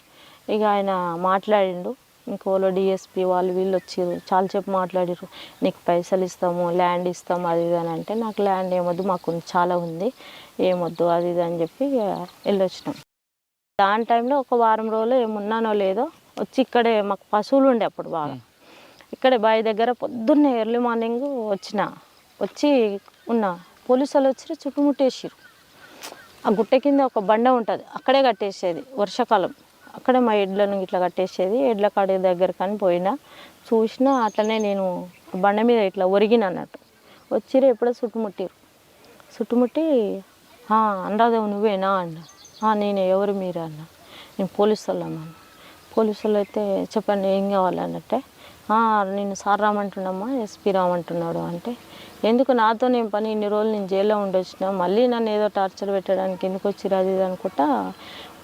ఇక ఆయన మాట్లాడిండు. ఇంకోలో డిఎస్పీ వాళ్ళు వీళ్ళు వచ్చారు, చాలాసేపు మాట్లాడారు. నీకు పైసలు ఇస్తాము, ల్యాండ్ ఇస్తాము అది ఇది అని అంటే, నాకు ల్యాండ్ ఏమొద్దు, మాకు చాలా ఉంది, ఏమొద్దు అది ఇది అని చెప్పి వెళ్ళొచ్చినాం. దాని టైంలో ఒక 1 వారం రోజులు ఏమున్నానో లేదో వచ్చి ఇక్కడే మాకు పశువులు ఉండే అప్పుడు బాగా, ఇక్కడే బావి దగ్గర పొద్దున్నే ఎర్లీ మార్నింగ్ వచ్చి ఉన్నా. పోలీసు వాళ్ళు వచ్చి చుట్టుముట్టేసారు. ఆ గుట్ట కింద ఒక బండ ఉంటుంది, అక్కడే కట్టేసేది వర్షాకాలం, అక్కడే మా ఎడ్లను ఇట్లా కట్టేసేది. ఎడ్ల కాడి దగ్గర కానీ పోయినా చూసినా అట్లనే నేను బండ మీద ఇట్లా ఒరిగిన అన్నట్టు. వచ్చిరు ఎప్పుడో చుట్టుముట్టి అనురాధవు నువ్వేనా అన్న. నేను ఎవరు మీరు అన్న. నేను పోలీసు వాళ్ళమ్మా. పోలీసు వాళ్ళు అయితే చెప్పండి ఏం కావాలన్నట్టే. నేను సార్ రామంటున్నామ్మా, ఎస్పీ రామంటున్నాడు అంటే, ఎందుకు నాతో నేను పని, ఇన్ని రోజులు నేను జైల్లో ఉండొచ్చినా, మళ్ళీ నన్ను ఏదో టార్చర్ పెట్టడానికి ఎందుకు వచ్చిరు అది ఇది అనుకుంటా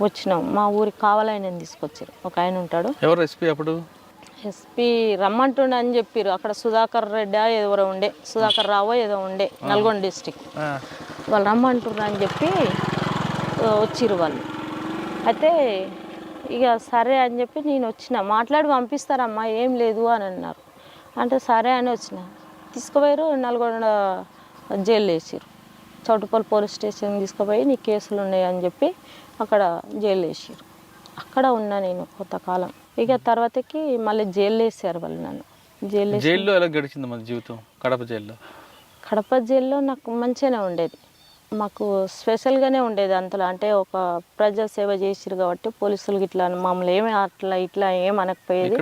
వచ్చినాం. మా ఊరికి కావాలని తీసుకొచ్చారు. ఒక ఆయన ఉంటాడు. ఎవరు ఎస్పీ అప్పుడు? ఎస్పీ రమ్మంటుండ అని చెప్పారు. అక్కడ సుధాకర్ రెడ్డి ఎవరో ఉండే, సుధాకర్ రావో ఏదో ఉండే, నల్గొండ డిస్ట్రిక్ట్. వాళ్ళు రమ్మంటున్నారు అని చెప్పి వచ్చిర్రు వాళ్ళు. అయితే ఇక సరే అని చెప్పి నేను వచ్చిన, మాట్లాడి పంపిస్తారమ్మా ఏం లేదు అని అన్నారు. అంటే సరే అని వచ్చిన, తీసుకుపోయారు నల్గొండ జైలు వేసారు. చౌటుపల్లి పోలీస్ స్టేషన్ తీసుకుపోయి నీ కేసులు ఉన్నాయి అని చెప్పి అక్కడ జైలు వేసారు. అక్కడ ఉన్నా నేను కొంతకాలం. ఇక తర్వాతకి మళ్ళీ జైలు వేసారు వాళ్ళు నన్ను. జైల్లో ఎలా గడిచింది మన జీవితం? కడప జైల్లో నాకు మంచిగానే ఉండేది, మాకు స్పెషల్గానే ఉండేది. అంతలో అంటే ఒక ప్రజా సేవ చేసిరు కాబట్టి పోలీసులు ఇట్లా మమ్మల్ని ఏమి ఇట్లా ఏమనకపోయేది.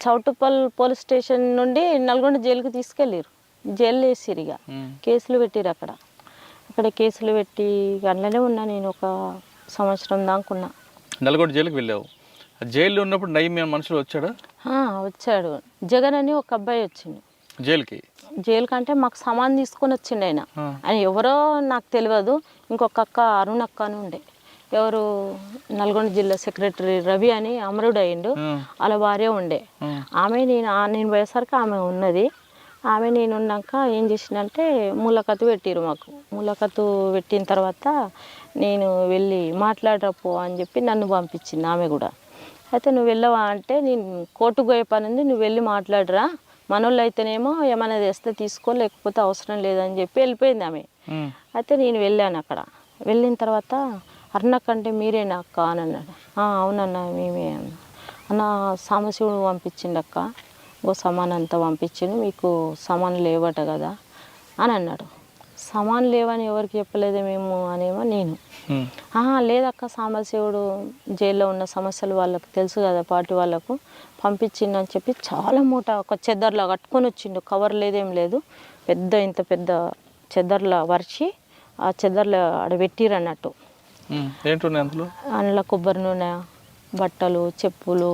చౌటుపల్లి పోలీస్ స్టేషన్ నుండి నల్గొండ జైలుకి తీసుకెళ్ళారు. జైలు వేసిరు, ఇక కేసులు పెట్టిరు అక్కడ. ఇక్కడ కేసులు పెట్టి అందులోనే ఉన్నా నేను ఒక సంవత్సరం దాకా ఉన్నా. నల్గొండ జైలుకి వెళ్ళావు. జైల్లో ఉన్నప్పుడు నయం మనుషులు వచ్చాడా? వచ్చాడు. జగన్ అని ఒక అబ్బాయి వచ్చిండు జైలుకి. జైలు కంటే మాకు సామాన్ తీసుకొని వచ్చిండు ఆయన. ఆయన ఎవరో నాకు తెలియదు. ఇంకొక అక్క అరుణక్క అని ఉండే, ఎవరు నల్గొండ జిల్లా సెక్రటరీ రవి అని అమరుడు అయ్యిండు, వాళ్ళ భార్య ఉండే. ఆమె నేను పోయేసరికి ఆమె ఉన్నది. ఆమె నేను ఉన్నాక ఏం చేసిందంటే ములాఖతు పెట్టిరు మాకు. ములాఖతు పెట్టిన తర్వాత నేను వెళ్ళి మాట్లాడరపో అని చెప్పి నన్ను పంపించింది ఆమె కూడా. అయితే నువ్వు వెళ్ళవా అంటే, నేను కోర్టుకు పోయే పని ఉంది, నువ్వు వెళ్ళి మాట్లాడరా, మనోళ్ళు అయితేనేమో ఏమైనా తెస్తే తీసుకో, లేకపోతే అవసరం లేదని చెప్పి వెళ్ళిపోయింది ఆమె. అయితే నేను వెళ్ళాను. అక్కడ వెళ్ళిన తర్వాత అరుణక్కంటే మీరేనా అక్క అని అన్నాడు. అవునన్నా మేమే అన్న. అన్న సాంబశివుడు పంపించిండు అక్క, ఓ సామాన్ అంతా పంపించిండు, మీకు సామాన్ లేవట కదా అని అన్నాడు. సామాన్ లేవని ఎవరికి చెప్పలేదు మేము అనేమో నేను. లేదక్క, సాంబశివుడు జైల్లో ఉన్న సమస్యలు వాళ్ళకి తెలుసు కదా, పార్టీ వాళ్ళకు పంపించిండని చెప్పి చాలా మూట ఒక చెద్దర్లా కట్టుకొని వచ్చిండు. కవర్ లేదేం లేదు, ఇంత పెద్ద చెద్దర్లా వరిచి ఆ చెద్దర్లో ఆడ పెట్టిరు అన్నట్టు. అందులో కొబ్బరి నూనె, బట్టలు, చెప్పులు,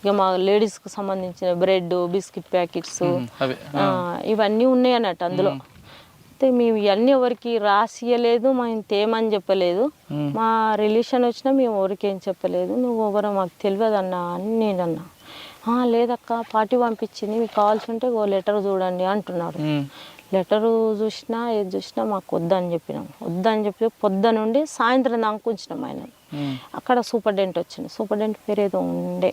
ఇక మా లేడీస్కి సంబంధించిన బ్రెడ్, బిస్కెట్ ప్యాకెట్స్ ఇవన్నీ ఉన్నాయి అన్నట్టు అందులో. అయితే మేము ఇవన్నీ ఎవరికి రాసియలేదు, మేము తేమని చెప్పలేదు, మా రిలేషన్ వచ్చినా మేము ఎవరికి ఏం చెప్పలేదు, నువ్వు ఎవరో మాకు తెలియదు అన్నా అని నేను అన్నా. లేదక్క, పార్టీ పంపించింది, మీకు కావాల్సి ఉంటే ఓ లెటర్ చూడండి అంటున్నాడు. లెటరు చూసినా ఏది చూసినా మాకు వద్దని చెప్పినాం. వద్దని చెప్పి పొద్దు నుండి సాయంత్రం దాకా ఉంచినాం ఆయన. అక్కడ సూపరింటెండెంట్ వచ్చింది. సూపరింటెండెంట్ పేరు ఏదో ఉండే.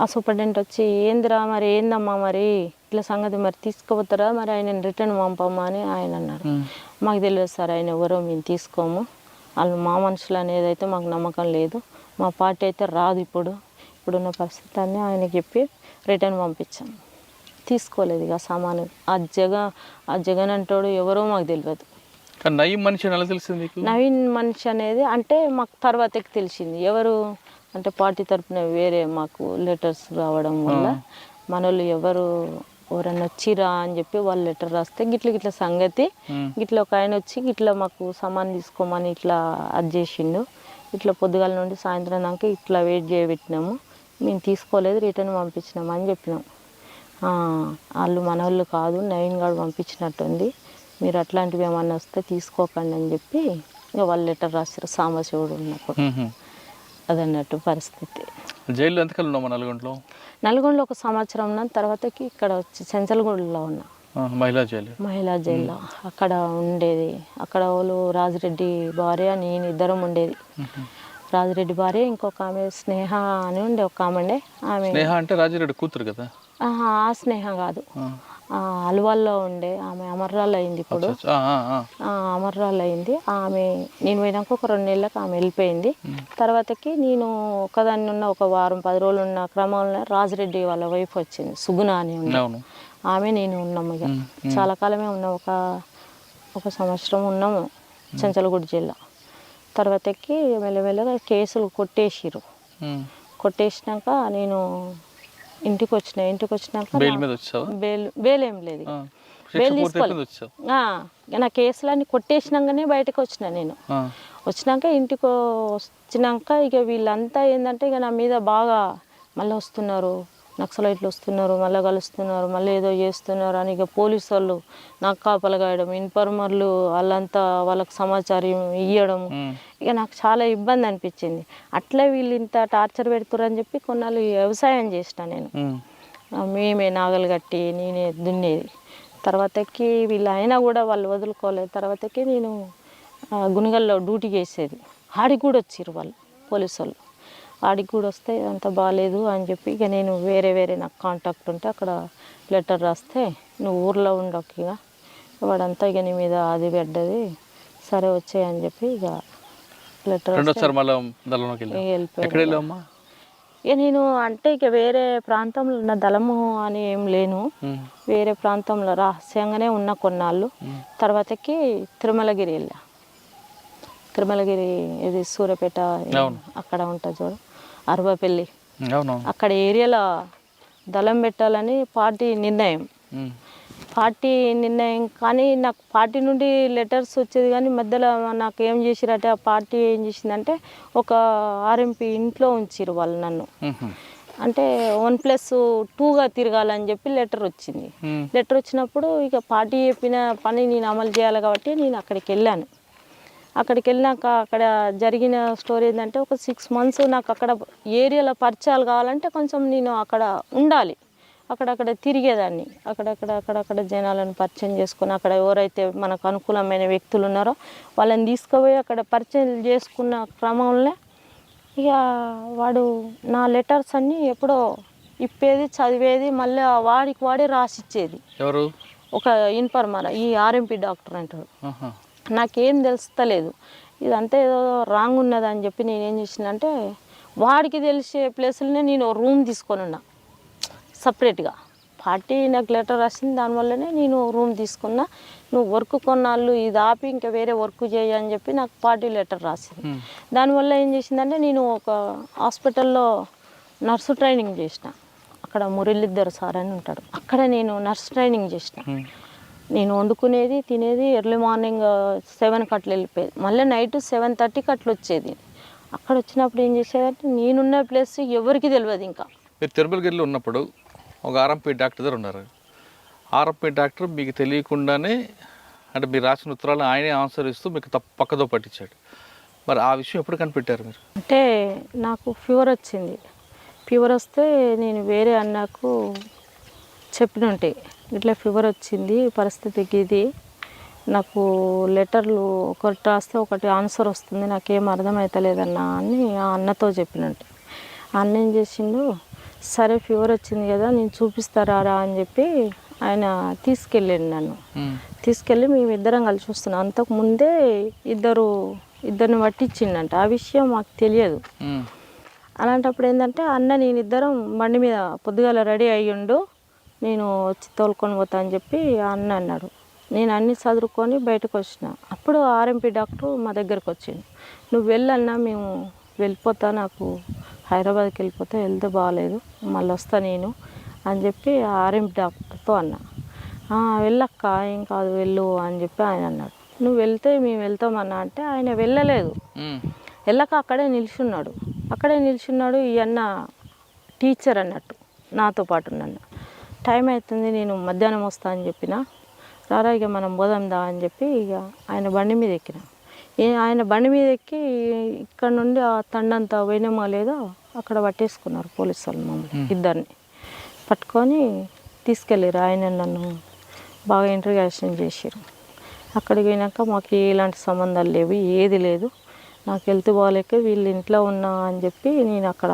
ఆ సూపరింటెండెంట్ వచ్చి, ఏందిరా మరి, ఏందమ్మా మరి ఇట్లా సంగతి, మరి తీసుకుపోతారా, మరి ఆయన రిటర్న్ పంపమ్మా అని ఆయన అన్నారు. మాకు తెలియదు సార్, ఆయన ఎవరో మేము తీసుకోము, వాళ్ళు మా మనుషులు అనేది అయితే మాకు నమ్మకం లేదు, మా పార్టీ అయితే రాదు ఇప్పుడున్న పరిస్థితి అని ఆయనకి చెప్పి రిటర్న్ పంపించాము. తీసుకోలేదు ఇక సామాను. ఆ జగన్ అంటాడు ఎవరో మాకు తెలియదు. నవీన్ మనిషి ఎలా తెలిసింది? నవీన్ మనిషి అనేది అంటే మాకు తర్వాతకి తెలిసింది. ఎవరు అంటే పార్టీ తరఫున వేరే మాకు లెటర్స్ రావడం వల్ల మనోళ్ళు ఎవరన్నా వచ్చిరా అని చెప్పి వాళ్ళు లెటర్ రాస్తే గిట్ల సంగతి, గిట్ల ఒక ఆయన వచ్చి గిట్లా మాకు సామాన్ తీసుకోమని ఇట్లా అది చేసిండు, ఇట్లా పొద్దుగాల నుండి సాయంత్రం దాకా ఇట్లా వెయిట్ చేయబెట్టినాము, మేము తీసుకోలేదు, రిటర్న్ పంపించినాము అని చెప్పినాం. వాళ్ళు మనోళ్ళు కాదు, నవీన్ గారు పంపించినట్టుంది, మీరు అట్లాంటివి ఏమన్నా వస్తే తీసుకోకండి అని చెప్పి ఇక వాళ్ళు లెటర్ రాశారు సాంబశివుడు ఉన్నప్పుడు. అదన్నట్టు పరిస్థితి. జైల్లో ఎంతకాలం ఉన్నాము? నల్గొండలో ఒక సంవత్సరం ఉన్న తర్వాతకి ఇక్కడ వచ్చి చెంచల్గూడలో ఉన్నా, మహిళా జైల్లో. అక్కడ ఉండేది, అక్కడ వాళ్ళు రాజిరెడ్డి భార్య నేను ఇద్దరం ఉండేది. రాజిరెడ్డి భార్య, ఇంకొక ఆమె స్నేహ అని ఉండే, ఒక ఆమె. ఆమె అంటే రాజిరెడ్డి కూతురు కదా? ఆ స్నేహ కాదు, అల్వాల్లో ఉండే ఆమె అమర్రాలు అయింది. ఇప్పుడు అమర్రాలు అయింది ఆమె. నేను పోయినాక ఒక 2 నెలలకు ఆమె వెళ్ళిపోయింది. తర్వాతకి నేను ఒకదాన్ని ఉన్న ఒక వారం 10 రోజులు ఉన్న క్రమంలో రాజిరెడ్డి వాళ్ళ వైఫ్ వచ్చింది, సుగుణ అని ఉంది, ఆమె నేను ఉన్నాము. ఇక చాలా కాలమే ఉన్నాం, ఒక సంవత్సరం ఉన్నాము చెంచల్గూడ జిల్లా. తర్వాతకి మెల్లమెల్లగా కేసులు కొట్టేసినాక నేను ఇంటికి వచ్చినాక బెయిల్ ఏం లేదు, బెయిల్ తీసుకోలేదు. నా కేసులన్నీ కొట్టేసినాకనే బయటకు వచ్చిన. నేను వచ్చినాక ఇంటికి వచ్చినాక ఇక వీళ్ళంతా ఏంటంటే ఇక నా మీద బాగా మళ్ళీ వస్తున్నారు, నక్సలైట్లు వస్తున్నారు, మళ్ళీ కలుస్తున్నారు, మళ్ళీ ఏదో చేస్తున్నారు అని ఇక పోలీసు వాళ్ళు నాకు కాపలగాయడం, ఇన్ఫార్మర్లు వాళ్ళంతా వాళ్ళకి సమాచారం ఇవ్వడం, ఇక నాకు చాలా ఇబ్బంది అనిపించింది. అట్లా వీళ్ళు ఇంత టార్చర్ పెడుతురని చెప్పి కొన్నాళ్ళు వ్యవసాయం చేసిన నేను. మేమే నాగలు కట్టి నేనే దున్నేది. తర్వాతకి వీళ్ళు అయినా కూడా వాళ్ళు వదులుకోలేదు. తర్వాతకి నేను గుణగల్లో డ్యూటీ చేసేది. ఆడికి కూడా వచ్చిర్రు వాళ్ళు పోలీసు వాళ్ళు. ఆడికి కూడా వస్తే అంత బాగాలేదు అని చెప్పి ఇక నేను వేరే నాకు కాంటాక్ట్ ఉంటే అక్కడ లెటర్ రాస్తే, నువ్వు ఊర్లో ఉండకు, ఇక వాడంతా ఇక నీ మీద అది పెడ్డది, సరే వచ్చాయని చెప్పి ఇక లెటర్ వెళ్ళిపోయాను. ఇక నేను అంటే ఇక వేరే ప్రాంతంలో ఉన్న దళము అని ఏం లేను, వేరే ప్రాంతంలో రహస్యంగానే ఉన్న కొన్నాళ్ళు. తర్వాతకి తిరుమలగిరి వెళ్ళా. తిరుమలగిరి ఇది సూర్యాపేట అక్కడ ఉంటుంది చూడు, అరవపల్లి, అక్కడ ఏరియాలో దళం పెట్టాలని పార్టీ నిర్ణయం. పార్టీ నిర్ణయం కానీ నాకు పార్టీ నుండి లెటర్స్ వచ్చేది కానీ మధ్యలో నాకు ఏం చేసిరంటే ఆ పార్టీ ఏం చేసిందంటే ఒక ఆర్ఎంపీ ఇంట్లో ఉంచిరు వాళ్ళు నన్ను. అంటే 1+2గా తిరగాలని చెప్పి లెటర్ వచ్చింది. లెటర్ వచ్చినప్పుడు ఇక పార్టీ చెప్పిన పని నేను అమలు చేయాలి కాబట్టి నేను అక్కడికి వెళ్ళాను. అక్కడికి వెళ్ళాక అక్కడ జరిగిన స్టోరీ ఏంటంటే ఒక 6 months నాకు అక్కడ ఏరియాలో పరిచయాలు కావాలంటే కొంచెం నేను అక్కడ ఉండాలి. అక్కడక్కడ తిరిగేదాన్ని, అక్కడక్కడ జనాలను పరిచయం చేసుకుని అక్కడ ఎవరైతే మనకు అనుకూలమైన వ్యక్తులు ఉన్నారో వాళ్ళని తీసుకుపోయి అక్కడ పరిచయం చేసుకున్న క్రమంలో ఇక వాడు నా లెటర్స్ అన్నీ ఎప్పుడో ఇప్పేది చదివేది మళ్ళీ వాడికి వాడే రాసిచ్చేది. ఎవరు? ఒక ఇన్ఫర్మర్, ఈ ఆర్ఎంపీ డాక్టర్ అంటాడు. నాకేం తెలుస్తలేదు, ఇదంతా ఏదో రాంగ్ ఉన్నదని చెప్పి నేనేం చేసినంటే వాడికి తెలిసే ప్లేసులనే నేను రూమ్ తీసుకొని ఉన్నా సపరేట్గా. పార్టీ నాకు లెటర్ రాసింది, దానివల్లనే నేను రూమ్ తీసుకున్నా. నువ్వు వర్క్ కొన్నాళ్ళు ఇది ఆపి ఇంకా వేరే వర్క్ చేయి అని చెప్పి నాకు పార్టీ లెటర్ రాసింది. దానివల్ల ఏం చేసిందంటే నేను ఒక హాస్పిటల్లో నర్సు ట్రైనింగ్ చేసిన. అక్కడ మురళీధర్ సార్ అని ఉంటాడు, అక్కడ నేను నర్స్ ట్రైనింగ్ చేసిన. నేను వండుకునేది తినేది ఎర్లీ మార్నింగ్ 7కి అట్లా వెళ్ళిపోయేది, మళ్ళీ నైట్ 7:30కి అట్లా వచ్చేది. అక్కడ వచ్చినప్పుడు ఏం చేసేదంటే నేనున్న ప్లేస్ ఎవరికి తెలియదు. ఇంకా మీరు తిరుమలగిరిలో ఉన్నప్పుడు ఒక ఆర్ఎంపీ డాక్టర్ దగ్గర ఉన్నారు. ఆర్ఎంపీ డాక్టర్ మీకు తెలియకుండానే అంటే మీరు రాసిన ఉత్తరాలను ఆయనే ఆన్సర్ ఇస్తూ మీకు పక్కదో పట్టించాడు. మరి ఆ విషయం ఎప్పుడు కనిపెట్టారు మీరు? అంటే నాకు ఫీవర్ వచ్చింది. ఫీవర్ వస్తే నేను వేరే అన్నకు చెప్పినంటే ఇట్లా ఫీవర్ వచ్చింది, పరిస్థితికి ఇది, నాకు లెటర్లు ఒకటి రాస్తే ఒకటి ఆన్సర్ వస్తుంది, నాకేం అర్థమవుతలేదన్నా అని ఆ అన్నతో చెప్పినట్టు. అన్న ఏం చేసిండు, సరే ఫీవర్ వచ్చింది కదా నేను చూపిస్తారా అని చెప్పి ఆయన తీసుకెళ్ళాడు నన్ను. తీసుకెళ్ళి మేమిద్దరం కలిసి వస్తున్నాం. అంతకు ముందే ఇద్దరిని పట్టించిండంట, ఆ విషయం మాకు తెలియదు. అలాంటప్పుడు ఏంటంటే అన్న నేనిద్దరం బండి మీద పొద్దుగాల రెడీ అయ్యిండు, నేను వచ్చి తోలుకొని పోతా అని చెప్పి ఆ అన్న అన్నాడు. నేను అన్నీ చదువుకొని బయటకు వచ్చిన. అప్పుడు ఆర్ఎంపీ డాక్టర్ మా దగ్గరకు వచ్చిండు. నువ్వు వెళ్ళన్నా, మేము వెళ్ళిపోతా, నాకు హైదరాబాద్కి వెళ్ళిపోతే వెళ్తే బాగాలేదు, మళ్ళీ వస్తా నేను అని చెప్పి ఆర్ఎంపీ డాక్టర్తో అన్నా. వెళ్ళక్క ఏం కాదు వెళ్ళు అని చెప్పి ఆయన అన్నాడు. నువ్వు వెళ్తే మేము వెళ్తామన్నా అంటే ఆయన వెళ్ళలేదు. వెళ్ళక అక్కడే నిల్చున్నాడు. ఈ అన్న టీచర్ అన్నట్టు నాతో పాటు నన్ను. టైం అవుతుంది నేను మధ్యాహ్నం వస్తా అని చెప్పిన. రారా ఇక మనం పోదాందా అని చెప్పి ఇక ఆయన బండి మీద ఎక్కిన. ఆయన బండి మీద ఎక్కి ఇక్కడ నుండి ఆ తండంతా పోయినామో లేదో అక్కడ పట్టేసుకున్నారు పోలీసు వాళ్ళు మమ్మల్ని ఇద్దరిని పట్టుకొని తీసుకెళ్ళారు. ఆయన నన్ను బాగా ఇంటర్గాషన్ చేశారు. అక్కడికి పోయినాక మాకు ఎలాంటి సంబంధాలు లేవు, ఏది లేదు, నాకు హెల్త్ బాగాలేక వీళ్ళు ఇంట్లో ఉన్నా అని చెప్పి నేను అక్కడ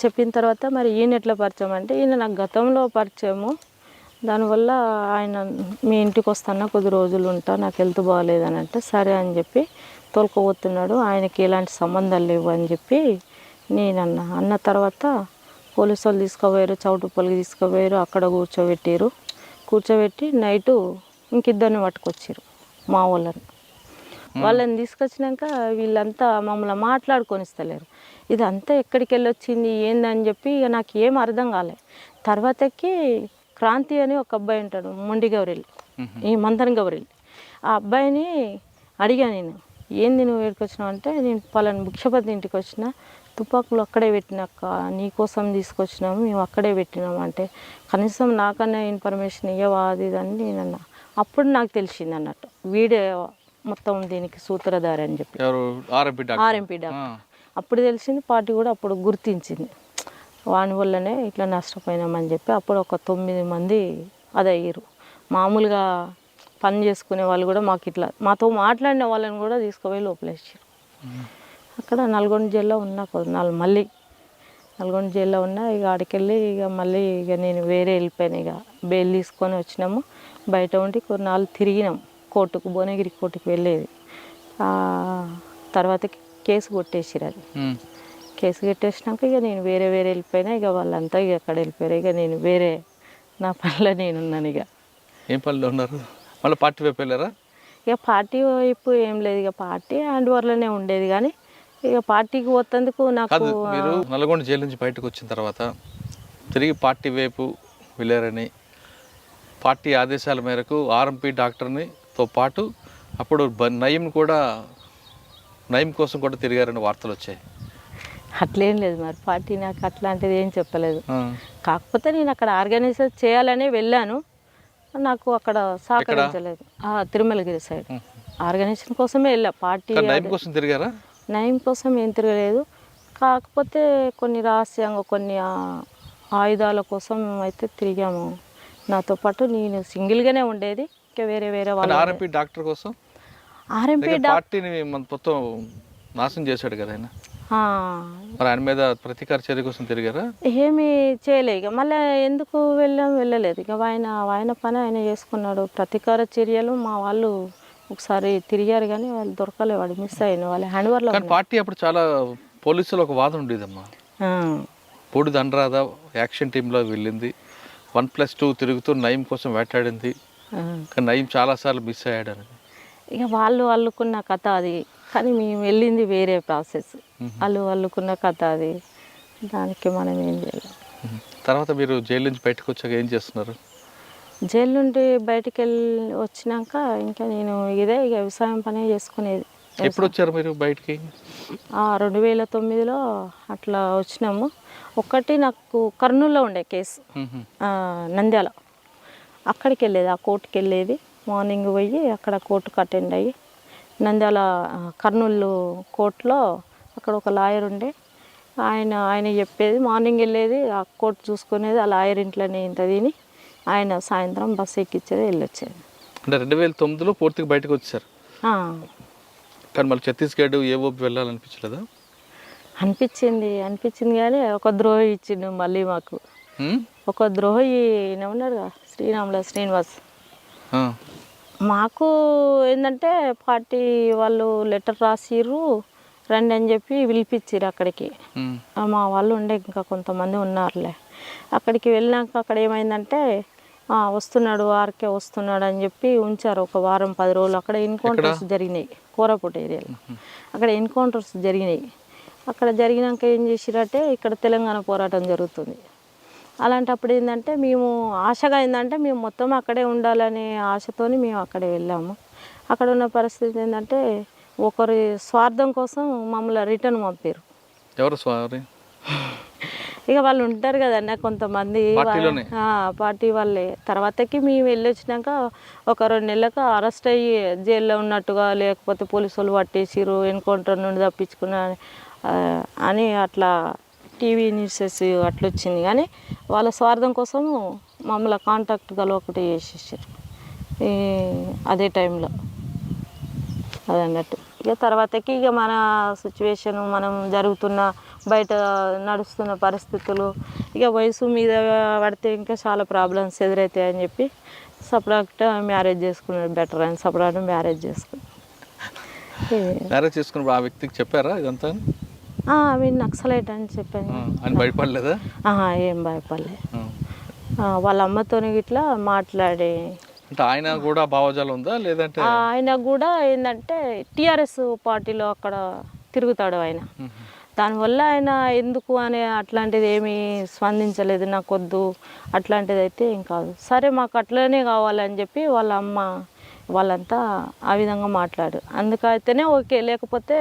చెప్పిన తర్వాత మరి ఈయన ఎట్లా పరిచయం అంటే ఈయన నాకు గతంలో పరిచయము. దానివల్ల ఆయన మీ ఇంటికి వస్తాను కొద్ది రోజులు ఉంటా, నాకు హెల్త్ బాగాలేదని అంటే సరే అని చెప్పి తోలుకోబోతున్నాడు. ఆయనకి ఎలాంటి సంబంధాలు లేవు అని చెప్పి నేను అన్న తర్వాత పోలీసు వాళ్ళు తీసుకుపోయారు, చౌటుప్పల్లికి తీసుకుపోయారు. అక్కడ కూర్చోబెట్టి నైటు ఇంకిద్దరిని పట్టుకొచ్చారు మా వాళ్ళని తీసుకొచ్చినాక వీళ్ళంతా మమ్మల్ని మాట్లాడుకొని ఇస్తలేరు. ఇదంతా ఎక్కడికి వెళ్ళొచ్చింది ఏందని చెప్పి ఇక నాకు ఏం అర్థం కాలే. తర్వాతకి క్రాంతి అని ఒక అబ్బాయి ఉంటాడు, మొండి గౌరెల్లి, ఈ మందన్ గౌరెల్లి. ఆ అబ్బాయిని అడిగా నేను, ఏంది నువ్వు ఎక్కడికి వచ్చినావు అంటే నేను పలానా భిక్షపతి ఇంటికి వచ్చిన, తుపాకులు అక్కడే పెట్టినాక నీకోసం తీసుకొచ్చినాము, మేము అక్కడే పెట్టినాము అంటే కనీసం నాకన్నా ఇన్ఫర్మేషన్ ఇవ్వవా అది అని నేనన్నా. అప్పుడు నాకు తెలిసింది అన్నట్టు వీడే మొత్తం దీనికి సూత్రధారి అని చెప్పి ఆర్ఎంపీ డాక్టర్. అప్పుడు తెలిసింది, పార్టీ కూడా అప్పుడు గుర్తించింది, వాని వల్లనే ఇట్లా నష్టపోయినామని చెప్పి. అప్పుడు ఒక 9 మంది అది అయ్యారు. మామూలుగా పని చేసుకునే వాళ్ళు కూడా మాతో మాట్లాడిన వాళ్ళని కూడా తీసుకుపోయి లోపలేసారు. అక్కడ నల్గొండ జైల్లో ఉన్నా మళ్ళీ నల్గొండ జైల్లో ఉన్నా. ఇక ఆడికెళ్ళి ఇక మళ్ళీ నేను వేరే వెళ్ళిపోయాను. ఇక బెయిల్ తీసుకొని వచ్చినాము, బయట ఉండి కొన్నాళ్ళు తిరిగినాం కోర్టుకు, భువనగిరి కోర్టుకు వెళ్ళేది. తర్వాత కేసు కొట్టేసిరు. అది కేసు కట్టేసినాక ఇక నేను వేరే వెళ్ళిపోయినా. ఇక వాళ్ళంతా ఇక అక్కడ వెళ్ళిపోయారు. ఇక నేను వేరే నా పనిలో నేనున్నాను. ఇక ఏం పనిలో ఉన్నారు? మళ్ళీ పార్టీ వైపు వెళ్ళారా? ఇక పార్టీ వైపు ఏం లేదు, ఇక పార్టీ హ్యాండ్ ఓవర్లోనే ఉండేది. కానీ ఇక పార్టీకి పోతందుకు నాకు మీరు నల్గొండ జైలు నుంచి బయటకు వచ్చిన తర్వాత తిరిగి పార్టీ వైపు వెళ్ళారని పార్టీ ఆదేశాల మేరకు ఆర్ఎంపీ డాక్టర్నితో పాటు అప్పుడు నయీం కూడా నయీం కోసం కూడా తిరిగారని వార్తలు వచ్చాయి. అట్లేం లేదు మరి, పార్టీ నాకు అట్లాంటిది ఏం చెప్పలేదు. కాకపోతే నేను అక్కడ ఆర్గనైజ్ చేయాలని వెళ్ళాను, నాకు అక్కడ సహకరించలేదు. తిరుమలగిరి సైడ్ ఆర్గనైజేషన్ కోసమే వెళ్ళా. పార్టీ నయీం కోసం తిరిగారా? నయం కోసం ఏం తిరగలేదు, కాకపోతే కొన్ని రహస్యంగా కొన్ని ఆయుధాల కోసం అయితే తిరిగాము. నాతో పాటు నేను సింగిల్గానే ఉండేది, ఇంకా వేరే వేరే వాళ్ళు. ఆర్ఎంపీ డాక్టర్ కోసం ఆర్ఎంపీ పార్టీని మొత్తం నాశనం చేశాడు కదా ఆయన. మరి ఆయన మీద ప్రతీకార చర్య కోసం తిరిగారా? ఏమీ చేయలే. ఇక మళ్ళీ ఎందుకు వెళ్ళలేదు. ఇక ఆయన పని ఆయన చేసుకున్నాడు. ప్రతీకార చర్యలు మా వాళ్ళు ఒకసారి తిరిగారు కానీ వాళ్ళు దొరకలే, వాడు మిస్ అయిన వాళ్ళ హ్యాండ్ ఓవర్లో. కానీ పార్టీ అప్పుడు చాలా పోలీసులు ఒక వాదన ఉండేదమ్మా, బూడిద అనురాధ యాక్షన్ టీంలో వెళ్ళింది, 1+2 తిరుగుతూ నయీం కోసం వేటాడింది, కానీ నయీం చాలాసార్లు మిస్ అయ్యాడు అని. ఇక వాళ్ళు అల్లుకున్న కథ అది, కానీ మేము వెళ్ళింది వేరే ప్రాసెస్. వాళ్ళు అల్లుకున్న కథ అది, దానికి మనం ఏం చేయలేం. తర్వాత మీరు జైలు నుంచి బయటకు వచ్చాక ఏం చేస్తున్నారు? జైలు నుండి బయటికి వచ్చినాక ఇంకా నేను ఇక వ్యవసాయం పనే చేసుకునేది. ఎప్పుడు వచ్చారు మీరు బయటికి? 2009లో అట్లా వచ్చినాము. ఒకటి నాకు కర్నూలులో ఉండే కేసు, నంద్యాల, అక్కడికి వెళ్ళేది, ఆ కోర్టుకి వెళ్ళేది. మార్నింగ్ పోయి అక్కడ కోర్టుకు అటెండ్ అయ్యి నంద్యాల కర్నూలు కోర్టులో అక్కడ ఒక లాయర్ ఉండే, ఆయన చెప్పేది. మార్నింగ్ వెళ్ళేది, ఆ కోర్టు చూసుకునేది, ఆ లాయర్ ఇంట్లోనే ఇంత తిని ఆయన సాయంత్రం బస్సు ఎక్కించేది, వెళ్ళొచ్చేది. అంటే 2009లో పూర్తిగా బయటకు వచ్చారు. కానీ మళ్ళీ ఛత్తీస్గఢ్ ఏవోపి వెళ్ళాలనిపించలేదా? అనిపించింది కానీ ఒక ద్రోహి ఇచ్చిండు మళ్ళీ మాకు. ఒక ద్రోహి ఉన్నాడు కదా, శ్రీనివాస్. మాకు ఏంటంటే పార్టీ వాళ్ళు లెటర్ రాసిర్రు, రండి అని చెప్పి పిలిపించారు అక్కడికి. మా వాళ్ళు ఉండే ఇంకా కొంతమంది ఉన్నారులే. అక్కడికి వెళ్ళినాక అక్కడ ఏమైందంటే వస్తున్నాడు, ఆర్కే వస్తున్నాడు అని చెప్పి ఉంచారు ఒక వారం 10 రోజులు. అక్కడ ఎన్కౌంటర్స్ జరిగినాయి, కోరాపుట్ ఏరియాలో అక్కడ ఎన్కౌంటర్స్ జరిగినాయి. అక్కడ జరిగినాక ఏం చేసిరంటే ఇక్కడ తెలంగాణ పోరాటం జరుగుతుంది. అలాంటప్పుడు ఏంటంటే మేము ఆశగా ఏంటంటే మేము మొత్తం అక్కడే ఉండాలనే ఆశతోని మేము అక్కడే వెళ్ళాము. అక్కడ ఉన్న పరిస్థితి ఏంటంటే ఒకరి స్వార్థం కోసం మమ్మల్ని రిటర్న్ పంపారు. ఎవరు స్వారీ? ఇక వాళ్ళు ఉంటారు కదన్న కొంతమంది పార్టీ వాళ్ళే. తర్వాతకి మేము వెళ్ళొచ్చినాక ఒక 2 నెలలకు అరెస్ట్ అయ్యి జైల్లో ఉన్నట్టుగా, లేకపోతే పోలీసు వాళ్ళు పట్టేసిరు, ఎన్కౌంటర్ నుండి తప్పించుకున్నా అని అట్లా టీవీ న్యూసెస్ అట్లా వచ్చింది. కానీ వాళ్ళ స్వార్థం కోసం మమ్మల్ని కాంటాక్ట్ ఒకటి చేసేసారు అదే టైంలో. అదన్నట్టు ఇక తర్వాతకి ఇక మన సిచ్యువేషన్, మనం జరుగుతున్న బయట నడుస్తున్న పరిస్థితులు, ఇక వయసు మీద పడితే ఇంకా చాలా ప్రాబ్లమ్స్ ఎదురవుతాయని చెప్పి సపరేట్ మ్యారేజ్ చేసుకున్నాడు, బెటర్ అని సపరేట్ మ్యారేజ్ చేసుకున్నాడు. మ్యారేజ్ చేసుకున్నప్పుడు ఆ వ్యక్తికి చెప్పారా ఇదంతా? మీరు నక్సలైట్ అని చెప్పాను. అని భయపడలేదా? ఏం భయపడలే. వాళ్ళ అమ్మతో ఇట్లా మాట్లాడి, అంటే ఆయన కూడా భావజాలం ఉందా లేదంటే? ఆయన కూడా ఏంటంటే టీఆర్ఎస్ పార్టీలో అక్కడ తిరుగుతాడు ఆయన. దానివల్ల ఆయన ఎందుకు అనే అట్లాంటిది ఏమీ స్పందించలేదు. నాకు వద్దు అట్లాంటిది అయితే ఏం కాదు, సరే మాకు అట్లనే కావాలని చెప్పి వాళ్ళ అమ్మ వాళ్ళంతా ఆ విధంగా మాట్లాడు. అందుకైతేనే ఓకే, లేకపోతే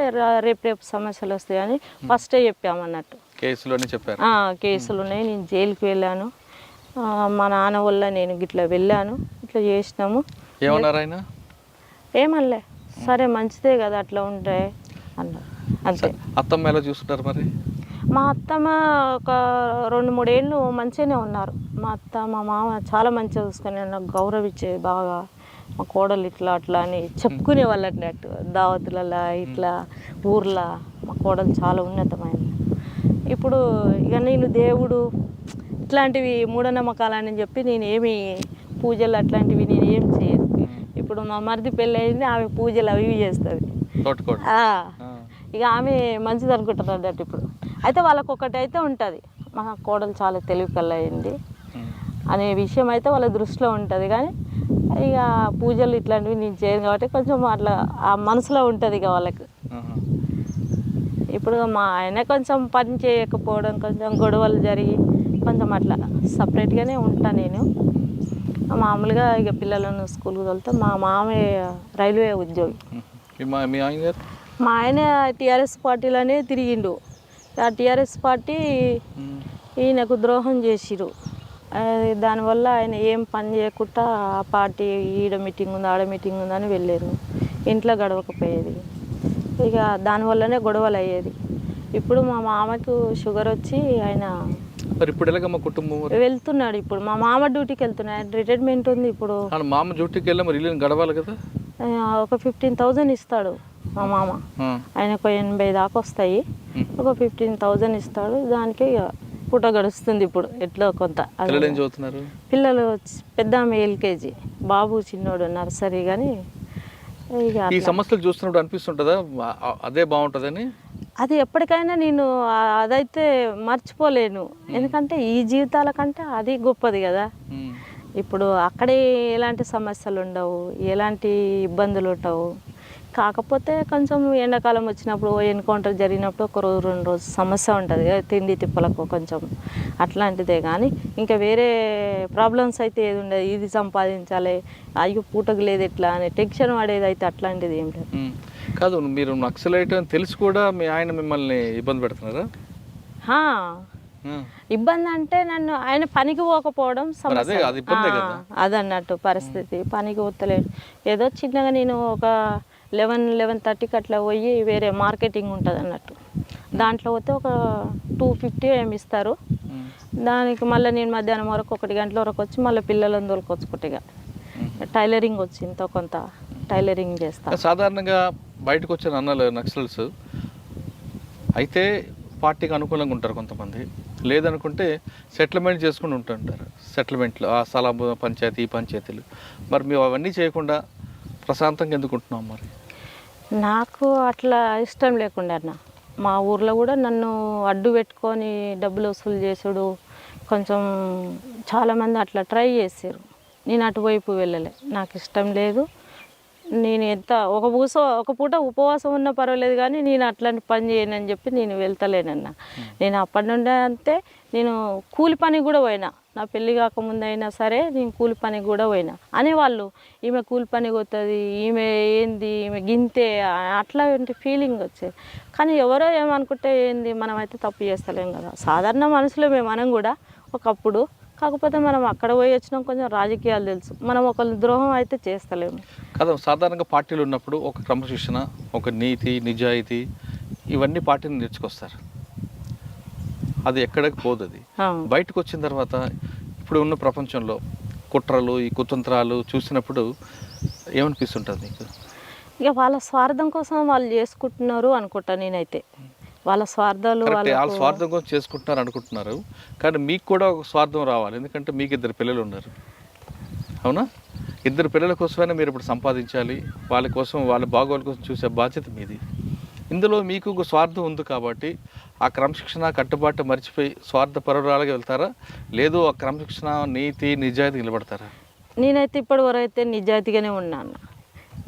రేపు సమస్యలు వస్తాయని ఫస్టే చెప్పామన్నట్టు. కేసులోనే చెప్పారు? కేసులు ఉన్నాయి, నేను జైలుకి వెళ్ళాను, మా నాన్న వల్ల నేను ఇట్లా వెళ్ళాను, ఇట్లా చేసినాము. ఏమన్నారు ఆయన? ఏమనలే, సరే మంచిదే కదా అట్లా ఉంటే అన్నారు, అంతే. అత్తమ్మ ఎలా చూసుకుంటారు మరి? మా అత్తమ్మ ఒక 2-3 ఏళ్ళు మంచిగానే ఉన్నారు. మా అత్త మా మామ చాలా మంచిగా చూసుకుని నాకు గౌరవించేది బాగా. మా కోడలు ఇట్లా అట్లా అని చెప్పుకునే వాళ్ళు అన్నట్టు, దావతులలో ఇట్లా ఊర్లో మా కోడలు చాలా ఉన్నతమైనది. ఇప్పుడు ఇక నేను దేవుడు ఇట్లాంటివి మూఢనమ్మకాలని చెప్పి నేను ఏమి పూజలు అట్లాంటివి నేను ఏం చేయను. ఇప్పుడు మా మరిది పెళ్ళి అయింది, ఆమె పూజలు అవి చేస్తుంది. ఇక ఆమె మంచిది అనుకుంటారు అన్నట్టు. ఇప్పుడు అయితే వాళ్ళకు ఒకటి అయితే ఉంటుంది, మా కోడలు చాలా తెలివి కలయింది అనే విషయం అయితే వాళ్ళ దృష్టిలో ఉంటుంది. కానీ ఇక పూజలు ఇట్లాంటివి నేను చేయను కాబట్టి కొంచెం అట్లా ఆ మనసులో ఉంటుంది ఇక వాళ్ళకి. ఇప్పుడు మా ఆయన కొంచెం పని చేయకపోవడం, కొంచెం గొడవలు జరిగి కొంచెం అట్లా సపరేట్గానే ఉంటాను నేను. మామూలుగా ఇక పిల్లలను స్కూల్కి వెళ్తే మా మామయ్య రైల్వే ఉద్యోగి. మీ ఆయన గారు? మా ఆయన టీఆర్ఎస్ పార్టీలోనే తిరిగిండు. ఆ టీఆర్ఎస్ పార్టీ ఈయనకు ద్రోహం చేసిరు. దానివల్ల ఆయన ఏం పని చేయకుండా ఆ పార్టీ ఈడ మీటింగ్ ఉంది ఆడ మీటింగ్ ఉందని వెళ్ళారు. ఇంట్లో గడవకపోయేది. ఇక దానివల్లనే గొడవలు అయ్యేది. ఇప్పుడు మా మామకు షుగర్ వచ్చి ఆయన మరి ఇప్పుడు ఎలాగమ్మా కుటుంబం వెళ్తున్నాడు. ఇప్పుడు మా మామ డ్యూటీకి వెళ్తున్నాడు. రిటైర్మెంట్ ఉంది ఇప్పుడు. మామ డ్యూటీకి వెళ్ళి మరి ఇల్లు గడవాలి కదా. ఒక 15,000 ఇస్తాడు మా మామ. ఆయనకు 80 దాకా వస్తాయి. ఒక 15,000 ఇస్తాడు. దానికి పూట గడుస్తుంది ఇప్పుడు ఎట్లా కొంత. ఏం చదువుతున్నారు పిల్లలు? పెద్ద ఆమె LKG, బాబు చిన్నోడు నర్సరీ. కానీ ఈ సమస్యలు చూస్తున్నప్పుడు అనిపిస్తుంటుందా అదే బాగుంటుందని? అది ఎప్పటికైనా నేను అదైతే మర్చిపోలేను. ఎందుకంటే ఈ జీవితాల కంటే అది గొప్పది కదా. ఇప్పుడు అక్కడే ఎలాంటి సమస్యలు ఉండవు, ఎలాంటి ఇబ్బందులు ఉండవు. కాకపోతే కొంచెం ఎండాకాలం వచ్చినప్పుడు ఎన్కౌంటర్ జరిగినప్పుడు ఒక రోజు 2 రోజు సమస్య ఉంటుంది కదా, తిండి తిప్పలకు కొంచెం అట్లాంటిదే. కానీ ఇంకా వేరే ప్రాబ్లమ్స్ అయితే ఏది ఉండదు. ఇది సంపాదించాలి, అయ్యో పూటకు లేదు ఎట్లా అని టెన్షన్ పడేది అయితే అట్లాంటిది ఏం లేదు. కాదు, మీరు నక్సలైట్ అని తెలిసి కూడా మీ ఆయన మిమ్మల్ని ఇబ్బంది పెడుతున్నారా? ఇబ్బంది అంటే నన్ను ఆయన పనికి పోకపోవడం సమస్య అదన్నట్టు పరిస్థితి. పనికి పోతలేడు. ఏదో చిన్నగా నేను ఒక 11-11:30కి అట్లా పోయి వేరే మార్కెటింగ్ ఉంటుంది అన్నట్టు, దాంట్లో పోతే ఒక 250 ఏమి ఇస్తారు. దానికి మళ్ళీ నేను మధ్యాహ్నం వరకు 1 గంటల వరకు వచ్చి మళ్ళీ పిల్లలను తోలుకొచ్చుకుంటా. టైలరింగ్ వచ్చి ఇంత కొంత టైలరింగ్ చేస్తా. సాధారణంగా బయటకు వచ్చిన అన్నలు నక్సల్స్ అయితే పార్టీకి అనుకూలంగా ఉంటారు కొంతమంది, లేదనుకుంటే సెటిల్మెంట్ చేసుకుని ఉంటుంటారు. సెటిల్మెంట్లు ఆ స్థల పంచాయతీ, ఈ పంచాయతీలు. మరి మేము అవన్నీ చేయకుండా ప్రశాంతంగా ఎందుకు ఉంటున్నాం? మరి నాకు అట్లా ఇష్టం లేకుండా అన్న, మా ఊర్లో కూడా నన్ను అడ్డు పెట్టుకొని డబ్బులు వసూలు చేసుడు కొంచెం చాలామంది అట్లా ట్రై చేశారు. నేను అటువైపు వెళ్ళలే, నాకు ఇష్టం లేదు. నేను ఎంత ఒక పూట ఉపవాసం ఉన్నా పర్వాలేదు, కానీ నేను అట్లాంటి పని చేయనని చెప్పి నేను వెళ్తలేనన్న. నేను అప్పటి నుండే అంతే. నేను కూలి పనికి కూడా పోయినా, నా పెళ్ళి కాకముందు అయినా సరే నేను కూలి పనికి కూడా పోయినా. అనేవాళ్ళు ఈమె కూలి పనికి పోతుంది, ఈమె ఏంది, ఈమె గింతే, అట్లాంటి ఫీలింగ్ వచ్చేది. కానీ ఎవరో ఏమనుకుంటే ఏంది, మనం అయితే తప్పు చేస్తలేం కదా. సాధారణ మనుషులమే మనం కూడా ఒకప్పుడు. కాకపోతే మనం అక్కడ పోయి వచ్చినాం, కొంచెం రాజకీయాలు తెలుసు, మనం ఒకళ్ళు ద్రోహం అయితే చేస్తలేము కదా. సాధారణంగా పార్టీలు ఉన్నప్పుడు ఒక క్రమశిక్షణ, ఒక నీతి, నిజాయితీ, ఇవన్నీ పార్టీని నేర్చుకొస్తారు. అది ఎక్కడికి పోదు. అది బయటకు వచ్చిన తర్వాత ఇప్పుడు ఉన్న ప్రపంచంలో కుట్రలు, ఈ కుతంత్రాలు చూసినప్పుడు ఏమనిపిస్తుంటుంది నీకు? ఇక వాళ్ళ స్వార్థం కోసం వాళ్ళు చేసుకుంటున్నారు అనుకుంటా నేనైతే. వాళ్ళ స్వార్థాలు వాళ్ళ స్వార్థం కోసం చేసుకుంటున్నారు అనుకుంటున్నారు, కానీ మీకు కూడా ఒక స్వార్థం రావాలి. ఎందుకంటే మీకు 2 పిల్లలు ఉన్నారు, అవునా? 2 పిల్లల కోసమైనా మీరు ఇప్పుడు సంపాదించాలి. వాళ్ళ కోసం, వాళ్ళ బాగోగుల కోసం చూసే బాధ్యత మీది. ఇందులో మీకు ఒక స్వార్థం ఉంది కాబట్టి ఆ క్రమశిక్షణ, కట్టుబాటు మర్చిపోయి స్వార్థపరురాలుగా వెళ్తారా, లేదు ఆ క్రమశిక్షణ, నీతి, నిజాయితీ నిలబడతారా? నేనైతే ఇప్పటివరకు అయితే నిజాయితీగానే ఉన్నాను.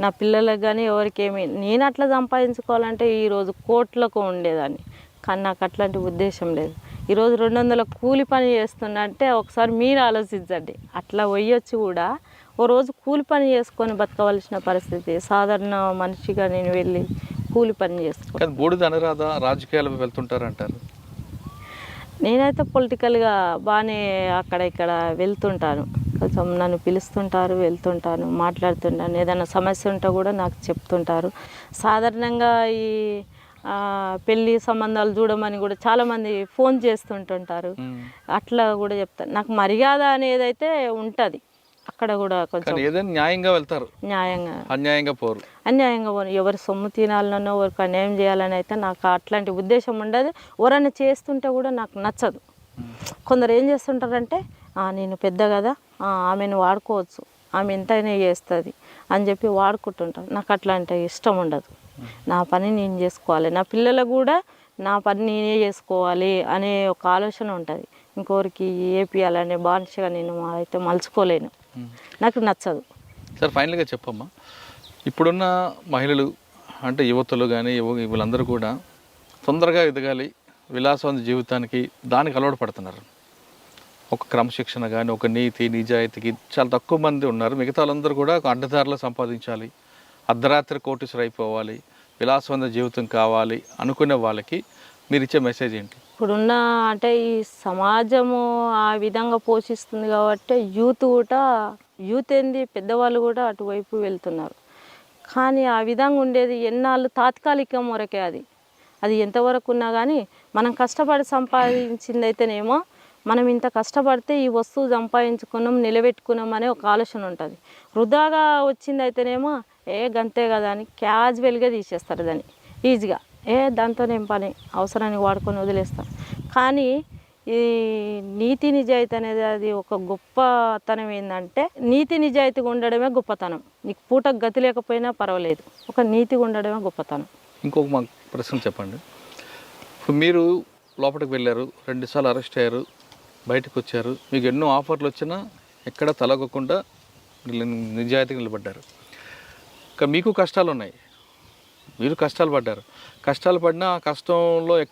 నా పిల్లలకు కానీ ఎవరికేమి నేను అట్లా సంపాదించుకోవాలంటే ఈరోజు కోట్లకు ఉండేదాన్ని, కానీ నాకు అట్లాంటి ఉద్దేశం లేదు. ఈరోజు 200 కూలి పని చేస్తున్నా అంటే ఒకసారి మీరు ఆలోచించండి. అట్లా పోయొచ్చి కూడా ఓ రోజు కూలి పని చేసుకొని బతకవలసిన పరిస్థితి. సాధారణ మనిషిగా నేను వెళ్ళి కూలి పని చేసుకుంటాను. బూడిద అనురాధ రాజకీయాలకు వెళ్తుంటారు అంటారు. నేనైతే పొలిటికల్గా బాగానే అక్కడ ఇక్కడ వెళ్తుంటాను. కొంచెం నన్ను పిలుస్తుంటారు, వెళ్తుంటాను, మాట్లాడుతుంటాను. ఏదైనా సమస్య ఉంటే కూడా నాకు చెప్తుంటారు. సాధారణంగా ఈ పెళ్ళి సంబంధాలు చూడమని కూడా చాలామంది ఫోన్ చేస్తుంటుంటారు. అట్లా కూడా చెప్తాను. నాకు మర్యాద అనేది అయితే ఉంటుంది. అక్కడ కూడా కొంచెం ఏదైనా న్యాయంగా వెళ్తారు, న్యాయంగా, అన్యాయంగా పోరు. అన్యాయంగా పోను. ఎవరి సొమ్ము తినాలనో ఎవరికి అన్యాయం చేయాలని అయితే నాకు అట్లాంటి ఉద్దేశం ఉండదు. ఎవరైనా చేస్తుంటే కూడా నాకు నచ్చదు. కొందరు ఏం చేస్తుంటారంటే నేను పెద్ద కదా, ఆమెను వాడుకోవచ్చు, ఆమె ఎంతైనా చేస్తుంది అని చెప్పి వాడుకుంటుంటారు. నాకు అట్లాంటి ఇష్టం ఉండదు. నా పని నేను చేసుకోవాలి, నా పిల్లలకు కూడా నా పని నేనే చేసుకోవాలి అనే ఒక ఆలోచన ఉంటుంది. ఇంకోరికి ఏపీయాలనే బానిసగా నేను అయితే మలుచుకోలేను, నాకు నచ్చదు. సార్, ఫైనల్గా చెప్పమ్మా, ఇప్పుడున్న మహిళలు అంటే యువతులు కానీ వీళ్ళందరూ కూడా తొందరగా ఎదగాలి, విలాసవంత జీవితానికి దానికి అలవాటు పడుతున్నారు. ఒక క్రమశిక్షణ కానీ ఒక నీతి నిజాయితీకి చాలా తక్కువ మంది ఉన్నారు. మిగతా వాళ్ళందరూ కూడా ఒక అడ్డదారిలో సంపాదించాలి, అర్ధరాత్రి కోటీశ్వరు అయిపోవాలి, విలాసవంత జీవితం కావాలి అనుకునే వాళ్ళకి మీరు ఇచ్చే మెసేజ్ ఏంటి? ఇప్పుడున్న అంటే ఈ సమాజము ఆ విధంగా పోషిస్తుంది కాబట్టి యూత్ ఏంది పెద్దవాళ్ళు కూడా అటువైపు వెళ్తున్నారు. కానీ ఆ విధంగా ఉండేది ఎన్నాళ్ళు తాత్కాలికం వరకే. అది ఎంతవరకు ఉన్నా కానీ మనం కష్టపడి సంపాదించింది అయితేనేమో మనం ఇంత కష్టపడితే ఈ వస్తువు సంపాదించుకున్నాం నిలబెట్టుకున్నాం అనే ఒక ఆలోచన ఉంటుంది. వృధాగా వచ్చింది అయితేనేమో గంతే కదా అని క్యాజువల్గా తీసేస్తారు దాన్ని ఈజీగా. దాంతోనేం పని, అవసరానికి వాడుకొని వదిలేస్తారు. కానీ ఈ నీతి నిజాయితీ అనేది అది ఒక గొప్పతనం. ఏంటంటే నీతి నిజాయితీగా ఉండడమే గొప్పతనం. నీకు పూటకు గతి లేకపోయినా పర్వాలేదు, ఒక నీతిగా ఉండడమే గొప్పతనం. ఇంకొక మాకు ప్రశ్న చెప్పండి. ఇప్పుడు మీరు లోపలికి వెళ్ళారు, 2 సార్లు అరెస్ట్ అయ్యారు, బయటకు వచ్చారు, మీకు ఎన్నో ఆఫర్లు వచ్చినా ఎక్కడ తలగకుండా నిజాయితీగా నిలబడ్డారు. ఇంకా మీకు కష్టాలు ఉన్నాయి, మీరు కష్టాలు పడ్డారు. కష్టాలు పడినా ఆ కష్టంలో ఎక్కడ